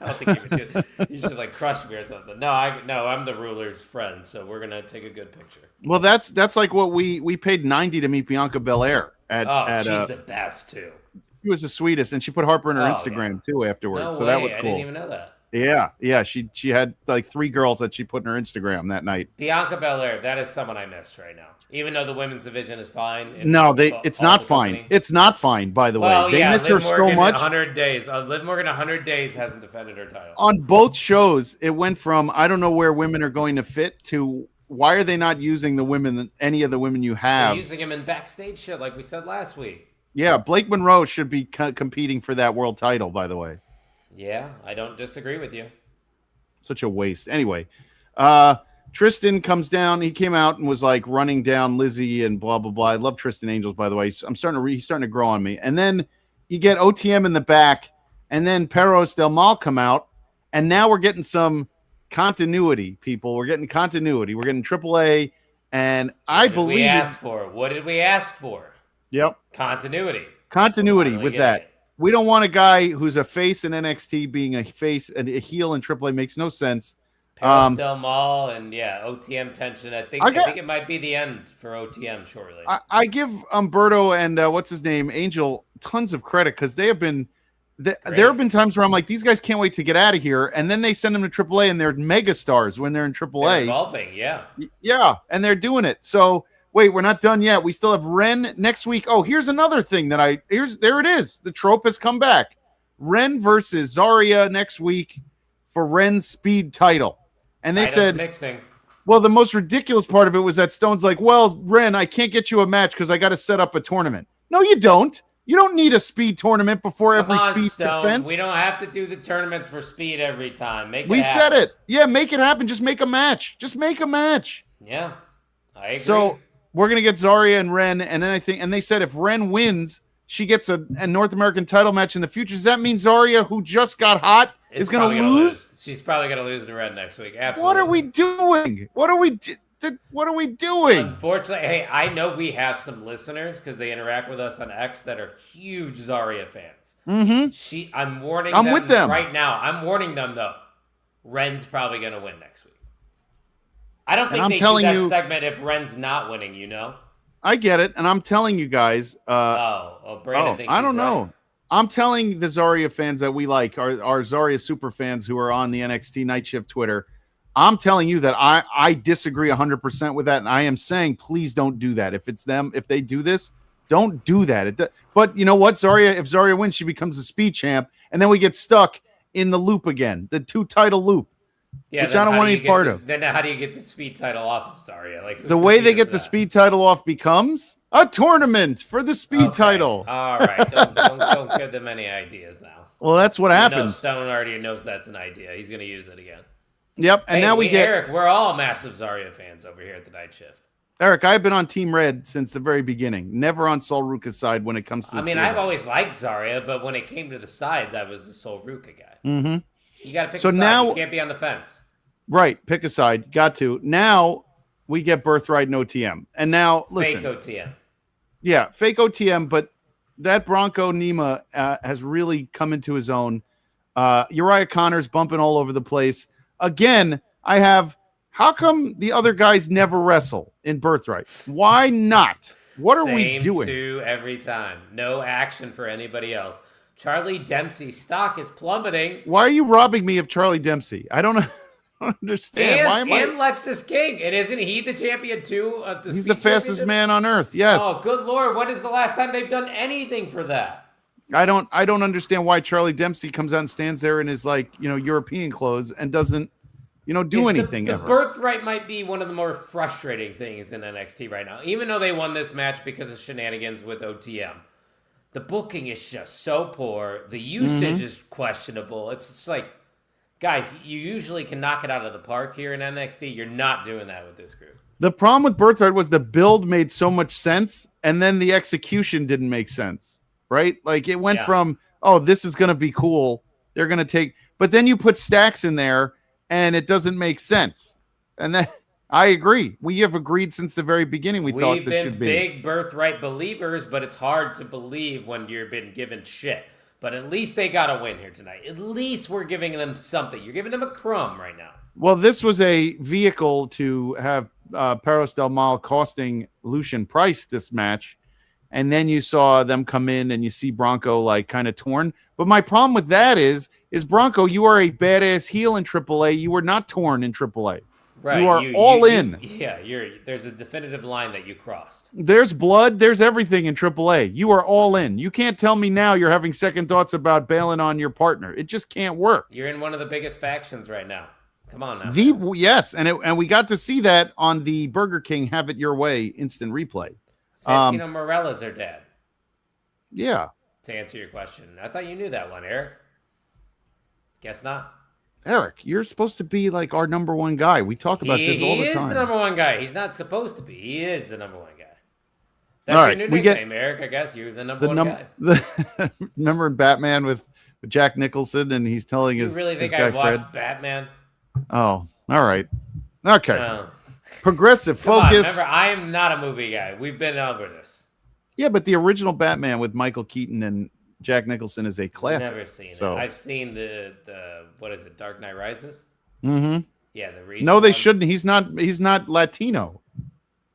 don't think he would do that. He should like crush me or something. No, I'm the ruler's friend, so we're gonna take a good picture. Well, that's like what we paid $90 to meet Bianca Belair at. She's the best too. She was the sweetest, and she put Harper in her Instagram too afterwards. So that was cool. I didn't even know that. Yeah. She had like 3 girls that she put in her Instagram that night. Bianca Belair, that is someone I missed right now. Even though the women's division is fine. No, it's not fine. It's not fine, by the way. They missed her so much. 100 days. Liv Morgan, 100 days hasn't defended her title. On both shows, it went from I don't know where women are going to fit to why are they not using the women, any of the women you have? They're using them in backstage shit, like we said last week. Yeah, Blake Monroe should be competing for that world title, by the way. Yeah, I don't disagree with you. Such a waste. Anyway, Tristan comes down. He came out and was like running down Lizzie and blah, blah, blah. I love Tristan Angels, by the way. He's starting to grow on me. And then you get OTM in the back, and then Perros Del Mal come out, and now we're getting some continuity, people. We're getting continuity. We're getting AAA, and I believe... What did we ask for? Yep. Continuity with that. We don't want a guy who's a face in NXT being a face and a heel in AAA. Makes no sense. Perros Del Mal and OTM tension. I think it might be the end for OTM shortly. I give Umberto and what's his name, Angel, tons of credit because they have been. There have been times where I'm like, these guys can't wait to get out of here, and then they send them to AAA, and they're mega stars when they're in AAA. They're evolving, yeah, and they're doing it. So wait, we're not done yet. We still have Ren next week. Oh, here's another thing there it is. The trope has come back. Ren versus Zarya next week for Ren's speed title. And they said, mixing. Well, the most ridiculous part of it was that Stone's like, well, Ren, I can't get you a match because I got to set up a tournament. No, you don't. You don't need a speed tournament before every speed defense. We don't have to do the tournaments for speed every time. We said it. Yeah, make it happen. Just make a match. Yeah, I agree. So we're going to get Zarya and Ren, and then they said if Ren wins, she gets a North American title match in the future. Does that mean Zarya, who just got hot, is going to lose? She's probably going to lose to Ren next week. Absolutely. What are we doing? What are we doing? Unfortunately, hey, I know we have some listeners because they interact with us on X that are huge Zarya fans. Mm-hmm. I'm warning I'm them, with them right now. I'm warning them though. Ren's probably going to win next week. I don't think they do that segment if Ren's not winning. You know. I get it, and I'm telling you guys. Brandon thinks I don't know. Right. I'm telling the Zarya fans that we like, our Zarya super fans who are on the NXT Night Shift Twitter. I'm telling you that I disagree 100% with that, and I am saying please don't do that. If it's them, if they do this, don't do that. But you know what, Zarya? If Zarya wins, she becomes the speed champ, and then we get stuck in the loop again, the 2-title loop. Yeah, which I don't want any part of. Then how do you get the speed title off of Zarya? Like the way they get the speed title off becomes a tournament for the speed title. All right, don't give them any ideas now. Well, that's what happens. Stone already knows that's an idea. He's going to use it again. Yep, and now we get Eric. We're all massive Zarya fans over here at the Night Shift. Eric, I've been on Team Red since the very beginning. Never on Sol Ruka's side when it comes to. I've always liked Zarya, but when it came to the sides, I was the Sol Ruka guy. Mm-hmm. You got to pick a side. Now, you can't be on the fence. Right, pick a side. Got to. Now we get Birthright and OTM. And now, listen. Fake OTM. Yeah, fake OTM, but that Bronco Nima has really come into his own. Uriah Connor's bumping all over the place. Again, how come the other guys never wrestle in Birthright? Why not? What are we doing? Same two every time. No action for anybody else. Charlie Dempsey's stock is plummeting. Why are you robbing me of Charlie Dempsey? I don't understand. And Lexus King. And isn't he the champion too? He's the fastest man on earth. Yes. Oh, good Lord. When is the last time they've done anything for that? I don't understand why Charlie Dempsey comes out and stands there in his European clothes and doesn't do anything. The Birthright might be one of the more frustrating things in NXT right now. Even though they won this match because of shenanigans with OTM. The booking is just so poor. The usage is questionable. It's just like, guys, you usually can knock it out of the park here in NXT. You're not doing that with this group. The problem with Birthright was the build made so much sense, and then the execution didn't make sense, right? Like it went from, oh, this is going to be cool. They're going to take, but then you put Stacks in there, and it doesn't make sense. And then I agree. We have agreed since the very beginning. We've thought this should be big Birthright believers, but it's hard to believe when you've been given shit. But at least they got a win here tonight. At least we're giving them something. You're giving them a crumb right now. Well, this was a vehicle to have Perros Del Mal costing Lucian Price this match. And then you saw them come in and you see Bronco kind of torn. But my problem with that is Bronco, you are a badass heel in AAA. You were not torn in AAA. Right. You are all in. There's a definitive line that you crossed. There's blood. There's everything in AAA. You are all in. You can't tell me now you're having second thoughts about bailing on your partner. It just can't work. You're in one of the biggest factions right now. Come on now. Yes, and we got to see that on the Burger King Have It Your Way instant replay. Santino Morella's their dad. Yeah. To answer your question. I thought you knew that one, Eric. Guess not. Eric, you're supposed to be like our number one guy. We talk about this all the time. He is the number one guy. He's not supposed to be. He is the number one guy. That's your new nickname, Eric. I guess you're the number one guy. Remember in Batman with Jack Nicholson, and he's telling his. You really think I watched Batman? Oh, all right. Okay. Progressive focus. Remember, I am not a movie guy. We've been over this. Yeah, but the original Batman with Michael Keaton and Jack Nicholson is a classic. Never seen it. I've seen the what is it, Dark Knight Rises? Mm-hmm. Yeah, the recent No, they shouldn't. He's not Latino.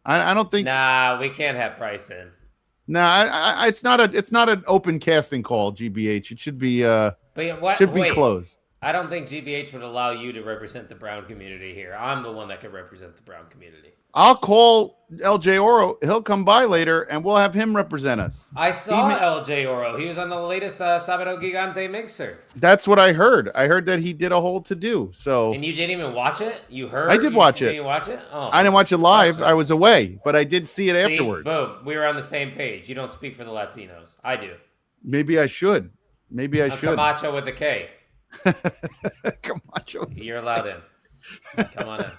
I don't think. Nah, we can't have Price in. Nah, it's not an open casting call. GBH, it should be be closed. I don't think GBH would allow you to represent the brown community here. I'm the one that can represent the brown community. I'll call LJ Oro. He'll come by later, and we'll have him represent us. I saw LJ Oro. He was on the latest Sábado Gigante mixer. That's what I heard. I heard that he did a whole to-do. So. And you didn't even watch it? You heard? I did watch it. Did you watch it? Oh, I didn't watch it live. I was away, but I did see it afterwards. Boom. We were on the same page. You don't speak for the Latinos. I do. Maybe I should. I'm Camacho with a K. Camacho. You're allowed in. Come on in.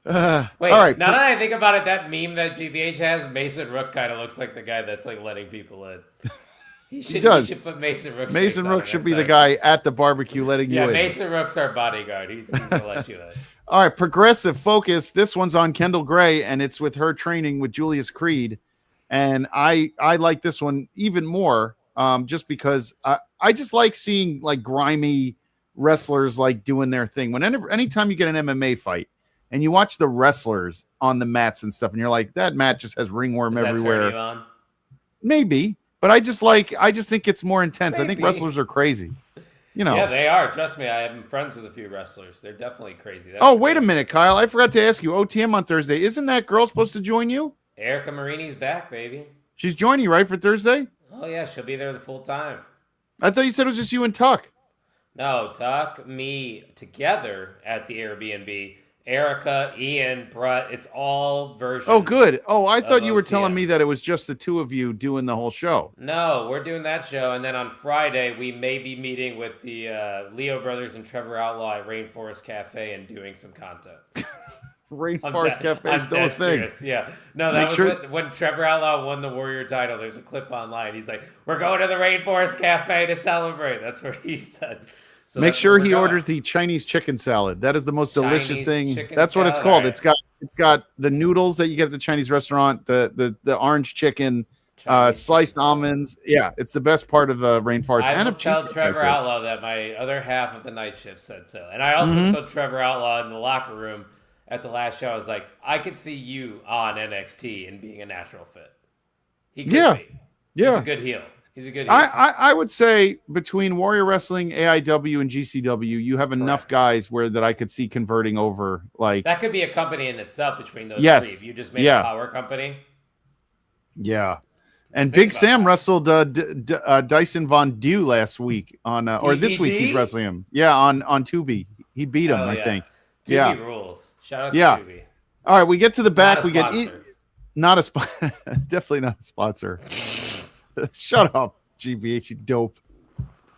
Wait, all right. Now that I think about it, that meme that GBH has, Mason Rook kind of looks like the guy that's letting people in. He does. He should put Mason Rooks. Mason Rooks should be the guy at the barbecue letting you in. Yeah, Mason Rooks our bodyguard. He's gonna let you in. All right, Progressive Focus. This one's on Kendall Gray, and it's with her training with Julius Creed. And I like this one even more, just because I just like seeing like grimy wrestlers like doing their thing. Anytime you get an MMA fight and you watch the wrestlers on the mats and stuff, and you're like, that mat just has ringworm everywhere. Turn you on? Maybe, but I just think it's more intense. Maybe. I think wrestlers are crazy. Yeah, they are. Trust me, I am friends with a few wrestlers. They're definitely crazy. Wait a minute, Kyle. I forgot to ask you. OTM on Thursday. Isn't that girl supposed to join you? Erica Marini's back, baby. She's joining you, right, for Thursday? Oh, yeah, she'll be there the full time. I thought you said it was just you and Tuck. No, Tuck, me, together at the Airbnb. Erica, Ian, Brett, it's all versions. Oh, good. Oh, I thought you were telling me that it was just the two of you doing the whole show. No, we're doing that show, and then on Friday, we may be meeting with the Leo Brothers and Trevor Outlaw at Rainforest Cafe and doing some content. Rainforest Cafe is still a thing. Serious. Yeah. No, that was when Trevor Outlaw won the Warrior title. There's a clip online. He's like, we're going to the Rainforest Cafe to celebrate. That's what he said. So make sure he orders the Chinese chicken salad. That is the most delicious thing. That's what it's called. Right. It's got the noodles that you get at the Chinese restaurant, the orange chicken, sliced almonds. Yeah, it's the best part of the Rainforest. I will tell Trevor Outlaw that my other half of the night shift said so. And I also told Trevor Outlaw in the locker room at the last show, I was like, I could see you on NXT and being a natural fit. He could be. Yeah. He's a good heel. I would say between Warrior Wrestling, AIW, and GCW, you have enough guys that I could see converting over. Like that could be a company in itself between those three. If you just made a power company. Yeah. And Big Sam wrestled Dyson Von Dew last week or this week he's wrestling him. Yeah, on Tubi. He beat him, I think. Tubi rules. Shout out to Tubi. All right, we get to the back. We get definitely not a sponsor. Shut up, GBH, you dope.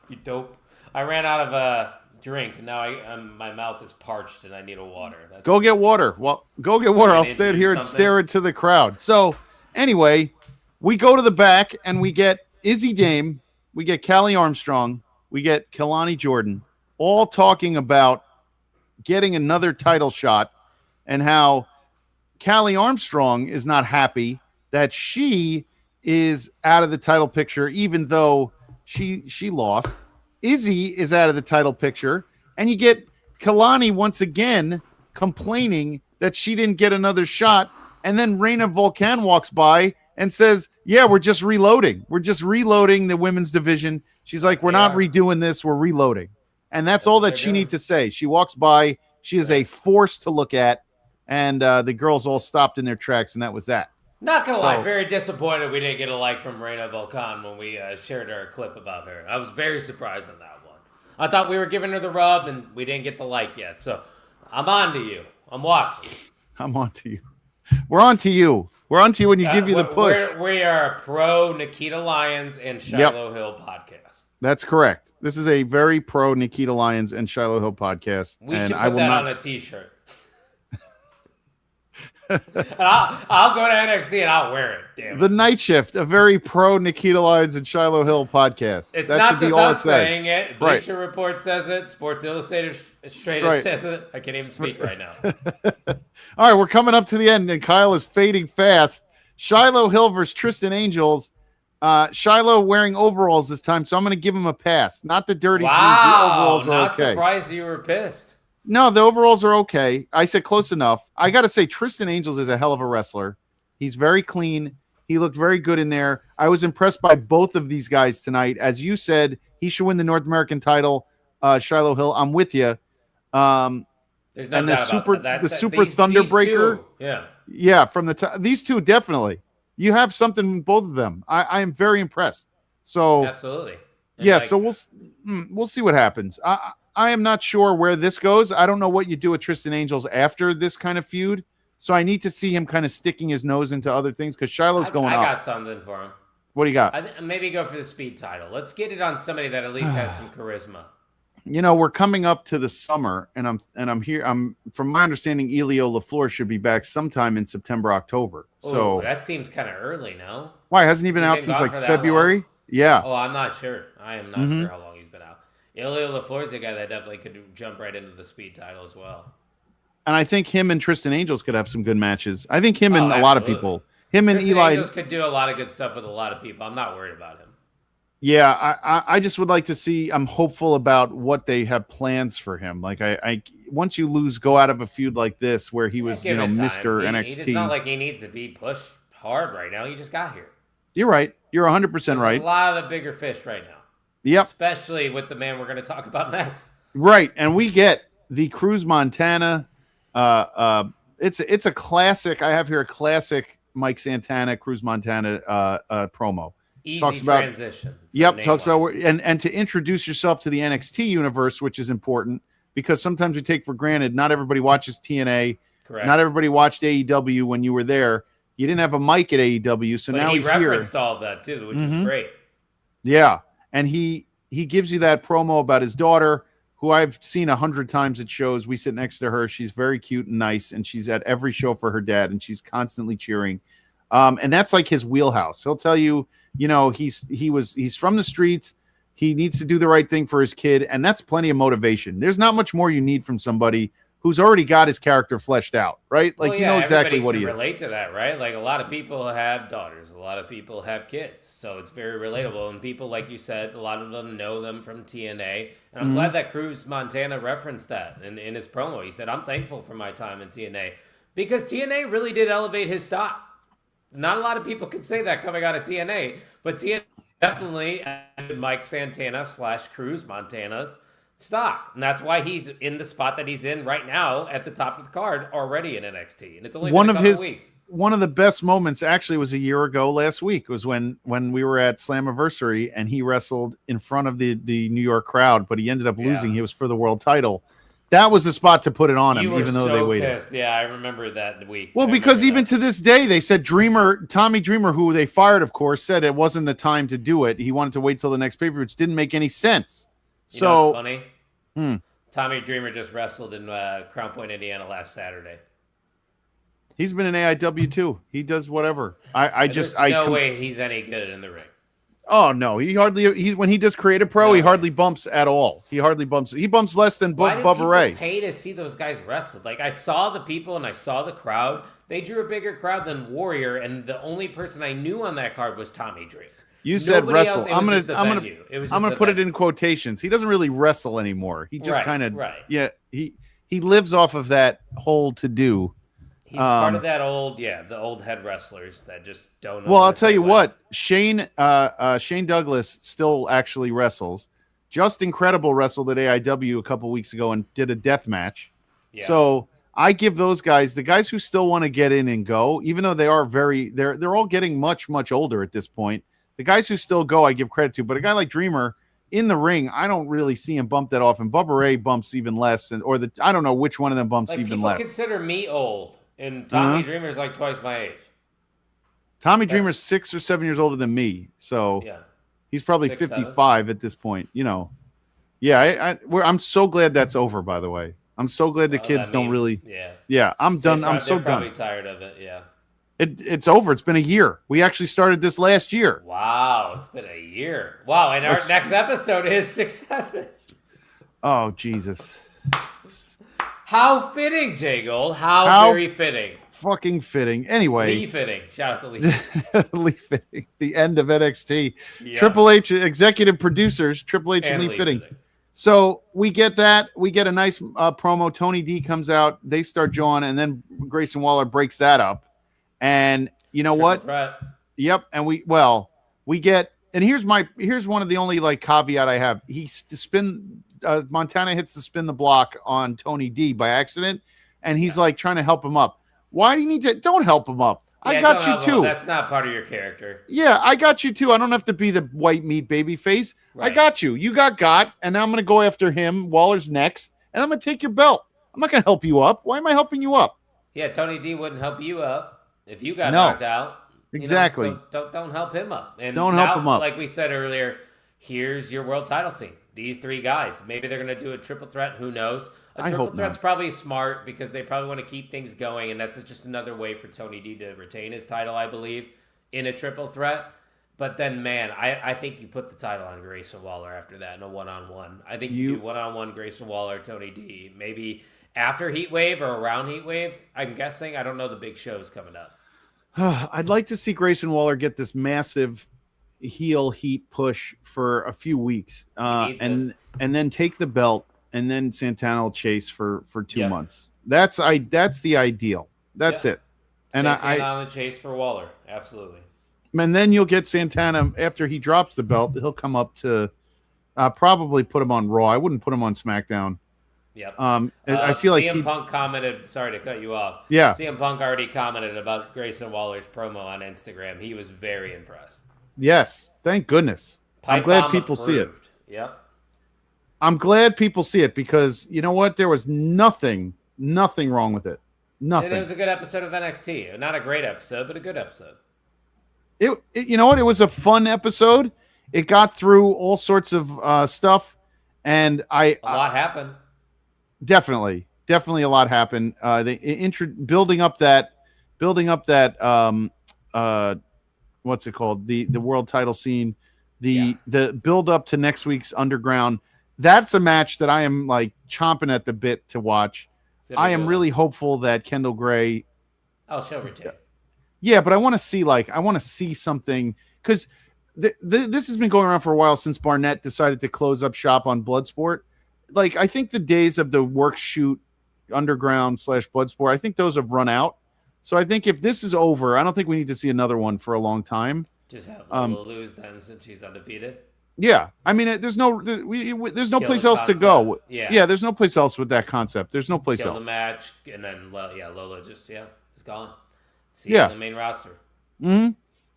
You dope. I ran out of a drink, and now my mouth is parched, and I need a water. Go get water. Well, go get water. I'll stand here and stare into the crowd. So, anyway, we go to the back, and we get Izzy Dame, we get Callie Armstrong, we get Kelani Jordan, all talking about getting another title shot, and how Callie Armstrong is not happy that she is out of the title picture, even though she lost. Izzy is out of the title picture, and you get Kalani once again complaining that she didn't get another shot, and then Reina Volcan walks by and says, yeah, we're just reloading. We're just reloading the women's division. She's like, we're not redoing this, we're reloading. And that's all that she needs to say. She walks by, she is a force to look at, and the girls all stopped in their tracks, and that was that. Not gonna lie, very disappointed we didn't get a like from Reina Volcan when we shared our clip about her. I was very surprised on that one. I thought we were giving her the rub, and we didn't get the like yet. So I'm on to you. I'm watching. I'm on to you. We're on to you. We're on to you when you give you the push. We are a pro Nikita Lyons and Shiloh Hill podcast. That's correct. This is a very pro Nikita Lyons and Shiloh Hill podcast. We should put that on a t-shirt. And I'll go to NXT and I'll wear it. Damn it. The Night Shift, a very pro Nikita Lyons and Shiloh Hill podcast. It's not just us saying it. Bleacher Report says it. Sports Illustrated says it. I can't even speak right now. All right, we're coming up to the end, and Kyle is fading fast. Shiloh Hill versus Tristan Angels. Shiloh wearing overalls this time, so I'm going to give him a pass. Not the dirty jeans. The overalls are not okay. Surprised you were pissed. No, the overalls are okay. I said close enough. I got to say, Tristan Angels is a hell of a wrestler. He's very clean. He looked very good in there. I was impressed by both of these guys tonight. As you said, he should win the North American title. Shiloh Hill, I'm with you. There's no doubt about that. The Super Thunderbreaker. Yeah. From these two definitely. You have something in both of them. I am very impressed. So absolutely. And so we'll see what happens. I am not sure where this goes. I don't know what you do with Tristan Angels after this kind of feud. So I need to see him kind of sticking his nose into other things because Shiloh's going up. I got something for him. What do you got? Maybe go for the speed title. Let's get it on somebody that at least has some charisma. You know, we're coming up to the summer, and I'm here. From my understanding, Elio LaFleur should be back sometime in September, October. So that seems kind of early, no? Why hasn't he been out since like February? Yeah. Oh, I'm not sure. I am not sure how long he's been out. Ilya LaFleur's a guy that definitely could jump right into the speed title as well. And I think him and Tristan Angels could have some good matches. I think him and a absolutely. lot of people. Him and Tristan Eli Angels could do a lot of good stuff with a lot of people. I'm not worried about him. Yeah, I just would like to see. I'm hopeful about what they have plans for him. Like I once you lose, go out of a feud like this where he was, Mr. NXT. It's not like he needs to be pushed hard right now. He just got here. You're right. You're 100% right. A lot of bigger fish right now. Yep. Especially with the man we're going to talk about next. Right, and we get the Cruz Montana. It's a classic. I have here a classic Mike Santana Cruz Montana promo. Easy talks about transition. Yep, talks about and to introduce yourself to the NXT universe, which is important because sometimes we take for granted not everybody watches TNA. Correct. Not everybody watched AEW when you were there. You didn't have a mic at AEW, so now he's here. He referenced all of that too, which is great. Yeah, and he gives you that promo about his daughter, who I've seen 100 times at shows. We sit next to her. She's very cute and nice, and she's at every show for her dad, and she's constantly cheering. And that's like his wheelhouse. He'll tell you, he's from the streets. He needs to do the right thing for his kid, and that's plenty of motivation. There's not much more you need from somebody who's already got his character fleshed out, right? Like, you know exactly what he is. Relate to that, right? Like, a lot of people have daughters, a lot of people have kids, so it's very relatable. And people, like you said, a lot of them know them from TNA, and I'm glad that Cruz Montana referenced that in his promo. He said, "I'm thankful for my time in TNA," because TNA really did elevate his stock. Not a lot of people can say that coming out of TNA, but TNA definitely added Mike Santana / Cruz Montana's stock. And that's why he's in the spot that he's in right now at the top of the card already in NXT. And it's only been a couple weeks. One of the best moments actually was a year ago last week was when we were at Slammiversary and he wrestled in front of the New York crowd, but he ended up losing. He was for the world title. That was the spot to put it on him, even though they waited. Pissed. Yeah, I remember that week. Well, because even to this day, they said Tommy Dreamer, who they fired, of course, said it wasn't the time to do it. He wanted to wait till the next pay-per-view, which didn't make any sense. You know what's funny? Tommy Dreamer just wrestled in Crown Point, Indiana last Saturday. He's been in AIW too. He does whatever. There's no way he's any good in the ring. Oh no, when he does Creative Pro, he hardly bumps at all. He bumps less than Bubba Ray. Pay to see those guys wrestle. Like, I saw the people and I saw the crowd. They drew a bigger crowd than Warrior, and the only person I knew on that card was Tommy Dreamer. You said wrestle. I'm gonna put it in quotations. He doesn't really wrestle anymore. He just he lives off of that whole to do. He's part of that the old head wrestlers that just don't know. Well, I'll tell you what, Shane Douglas still actually wrestles. Just Incredible wrestled at AIW a couple weeks ago and did a death match. Yeah. So I give those guys, the guys who still want to get in and go, even though they are they're all getting much, much older at this point. The guys who still go, I give credit to. But a guy like Dreamer in the ring, I don't really see him bump that often. Bubba Ray bumps even less, I don't know which one of them bumps even less. People consider me old. And Tommy Dreamer's like twice my age. Tommy Dreamer's 6 or 7 years older than me, so he's probably 55 at this point. I'm so glad that's over. By the way, I'm so glad the kids don't really. Yeah, I'm done. I'm so done. Probably tired of it. Yeah, it's over. It's been a year. We actually started this last year. Wow, it's been a year. Wow, and our next episode is 6-7. Oh Jesus. How fitting, Jay Gold. How very fitting. Fucking fitting. Anyway. Lee Fitting. Shout out to Lee Fitting. Lee Fitting. The end of NXT. Yeah. Triple H, executive producers, Triple H and Lee Fitting. So we get that. We get a nice promo. Tony D comes out. They start jawing, and then Grayson Waller breaks that up. And you know what? Threat. Yep. And we get, and here's one of the only caveat I have. Montana hits the spin the block on Tony D by accident, and he's trying to help him up. Why do you need to? Don't help him up. I got you too. That's not part of your character. Yeah, I got you too. I don't have to be the white meat baby face. Right. I got you. You got, and now I'm going to go after him. Waller's next, and I'm going to take your belt. I'm not going to help you up. Why am I helping you up? Yeah, Tony D wouldn't help you up if you got knocked out. Exactly. So don't help him up. And don't help him up. Like we said earlier, here's your world title scene. These three guys. Maybe they're going to do a triple threat. Who knows? A triple threat's probably smart because they probably want to keep things going, and that's just another way for Tony D to retain his title, I believe, in a triple threat. But then, man, I think you put the title on Grayson Waller after that in a one-on-one. I think you do one-on-one Grayson Waller, Tony D. Maybe after Heat Wave or around Heat Wave, I'm guessing. I don't know the big shows coming up. I'd like to see Grayson Waller get this massive heel heat push for a few weeks, and then take the belt, and then Santana will chase for 2 months. That's the ideal. That's it. And Santana on the chase for Waller, absolutely. And then you'll get Santana after he drops the belt. He'll come up to probably put him on Raw. I wouldn't put him on SmackDown. Yep. I feel like CM Punk commented. Sorry to cut you off. Yeah. CM Punk already commented about Grayson Waller's promo on Instagram. He was very impressed. Yes, thank goodness. I'm glad people see it. Yep. I'm glad people see it because you know what? There was nothing wrong with it. Nothing. And it was a good episode of NXT. Not a great episode, but a good episode. It you know what? It was a fun episode. It got through all sorts of stuff, and a lot happened. Definitely a lot happened. Building up that what's it called? The world title scene, the build up to next week's Underground. That's a match that I am like chomping at the bit to watch. I am really hopeful that Kendall Gray. She'll retain. Yeah, but I want to see something because this has been going around for a while since Barnett decided to close up shop on Bloodsport. Like, I think the days of the work shoot Underground / Bloodsport, I think those have run out. So I think if this is over, I don't think we need to see another one for a long time. Just have Lola lose then since she's undefeated. Yeah, I mean, there's no place else to go. Yeah, there's no place else with that concept. There's no place else. Kill the match, and then Lola just is gone. See you in the main roster. Mm-hmm.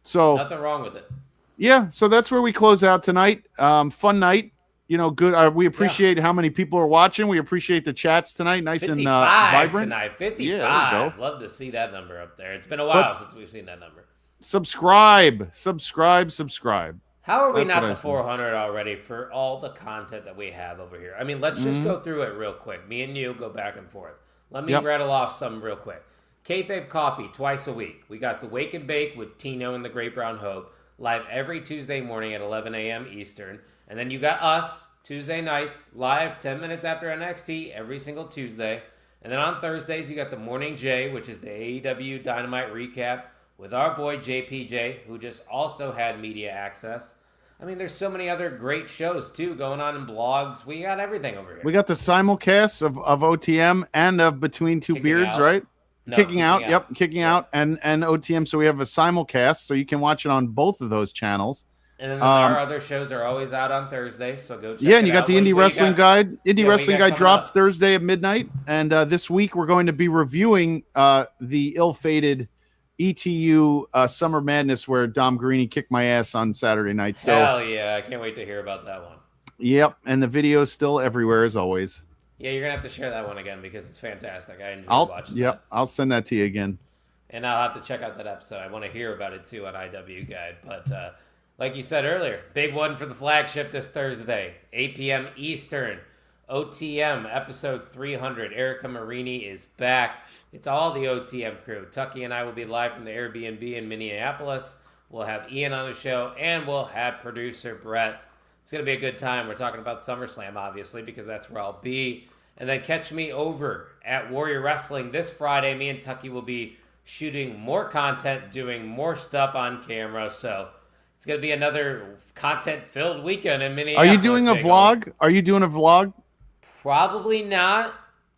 So nothing wrong with it. Yeah, so that's where we close out tonight. Fun night. You know, good. We appreciate how many people are watching. We appreciate the chats tonight. Nice and vibrant. Tonight. 55. Yeah, love to see that number up there. It's been a while since we've seen that number. Subscribe. How are we not to 400 already for all the content that we have over here? I mean, let's just go through it real quick. Me and you go back and forth. Let me rattle off some real quick. Kayfabe Coffee, twice a week. We got the Wake and Bake with Tino and the Great Brown Hope, live every Tuesday morning at 11 a.m. Eastern. And then you got us, Tuesday nights, live 10 minutes after NXT, every single Tuesday. And then on Thursdays, you got the Morning J, which is the AEW Dynamite recap, with our boy JPJ, who just also had media access. I mean, there's so many other great shows, too, going on in blogs. We got everything over here. We got the simulcasts of OTM and of Between Two Beards, right? No, kicking out. Kicking out and OTM. So we have a simulcast, so you can watch it on both of those channels. And then our other shows are always out on Thursdays, so go check it out. Yeah, and you got the Indie Wrestling Guide. Indie Wrestling Guide drops Thursday at midnight. And this week we're going to be reviewing the ill-fated ETU Summer Madness where Dom Greeny kicked my ass on Saturday night. So, hell yeah, I can't wait to hear about that one. Yep, and the video is still everywhere as always. Yeah, you're going to have to share that one again because it's fantastic. I enjoyed watching it. I'll send that to you again. And I'll have to check out that episode. I want to hear about it too on IW Guide. But like you said earlier, big one for the flagship this Thursday, 8 p.m. Eastern. OTM episode 300. Erica Marini is back. It's all the OTM crew. Tucky and I will be live from the Airbnb in Minneapolis. We'll have Ian on the show, and we'll have producer Brett. It's going to be a good time. We're talking about SummerSlam, obviously, because that's where I'll be. And then catch me over at Warrior Wrestling this Friday. Me and Tucky will be shooting more content, doing more stuff on camera. So it's going to be another content-filled weekend in Minneapolis. Are you doing a vlog? Probably not,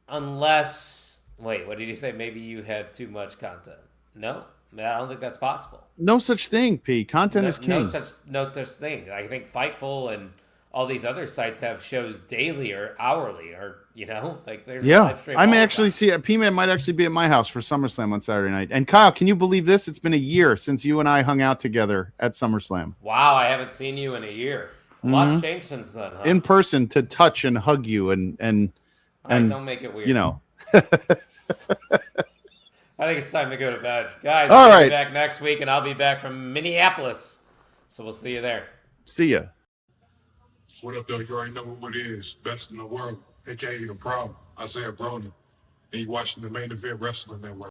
unless... Wait, what did he say? Maybe you have too much content. No, I don't think that's possible. No such thing, P. Content is king. No such thing. I think Fightful and all these other sites have shows daily or hourly, or there's live stream. I may actually see P-Man might actually be at my house for SummerSlam on Saturday night. And Kyle, can you believe this? It's been a year since you and I hung out together at SummerSlam. Wow, I haven't seen you in a year. A lot's changed since then, huh? In person to touch and hug you and don't make it weird. I think it's time to go to bed. Guys, we'll be back next week, and I'll be back from Minneapolis. So we'll see you there. See ya. What up, though? You already know what it is. Best in the world, a.k.a. The Problem. Isaiah Broner. And you watching the Main Event Wrestling Network.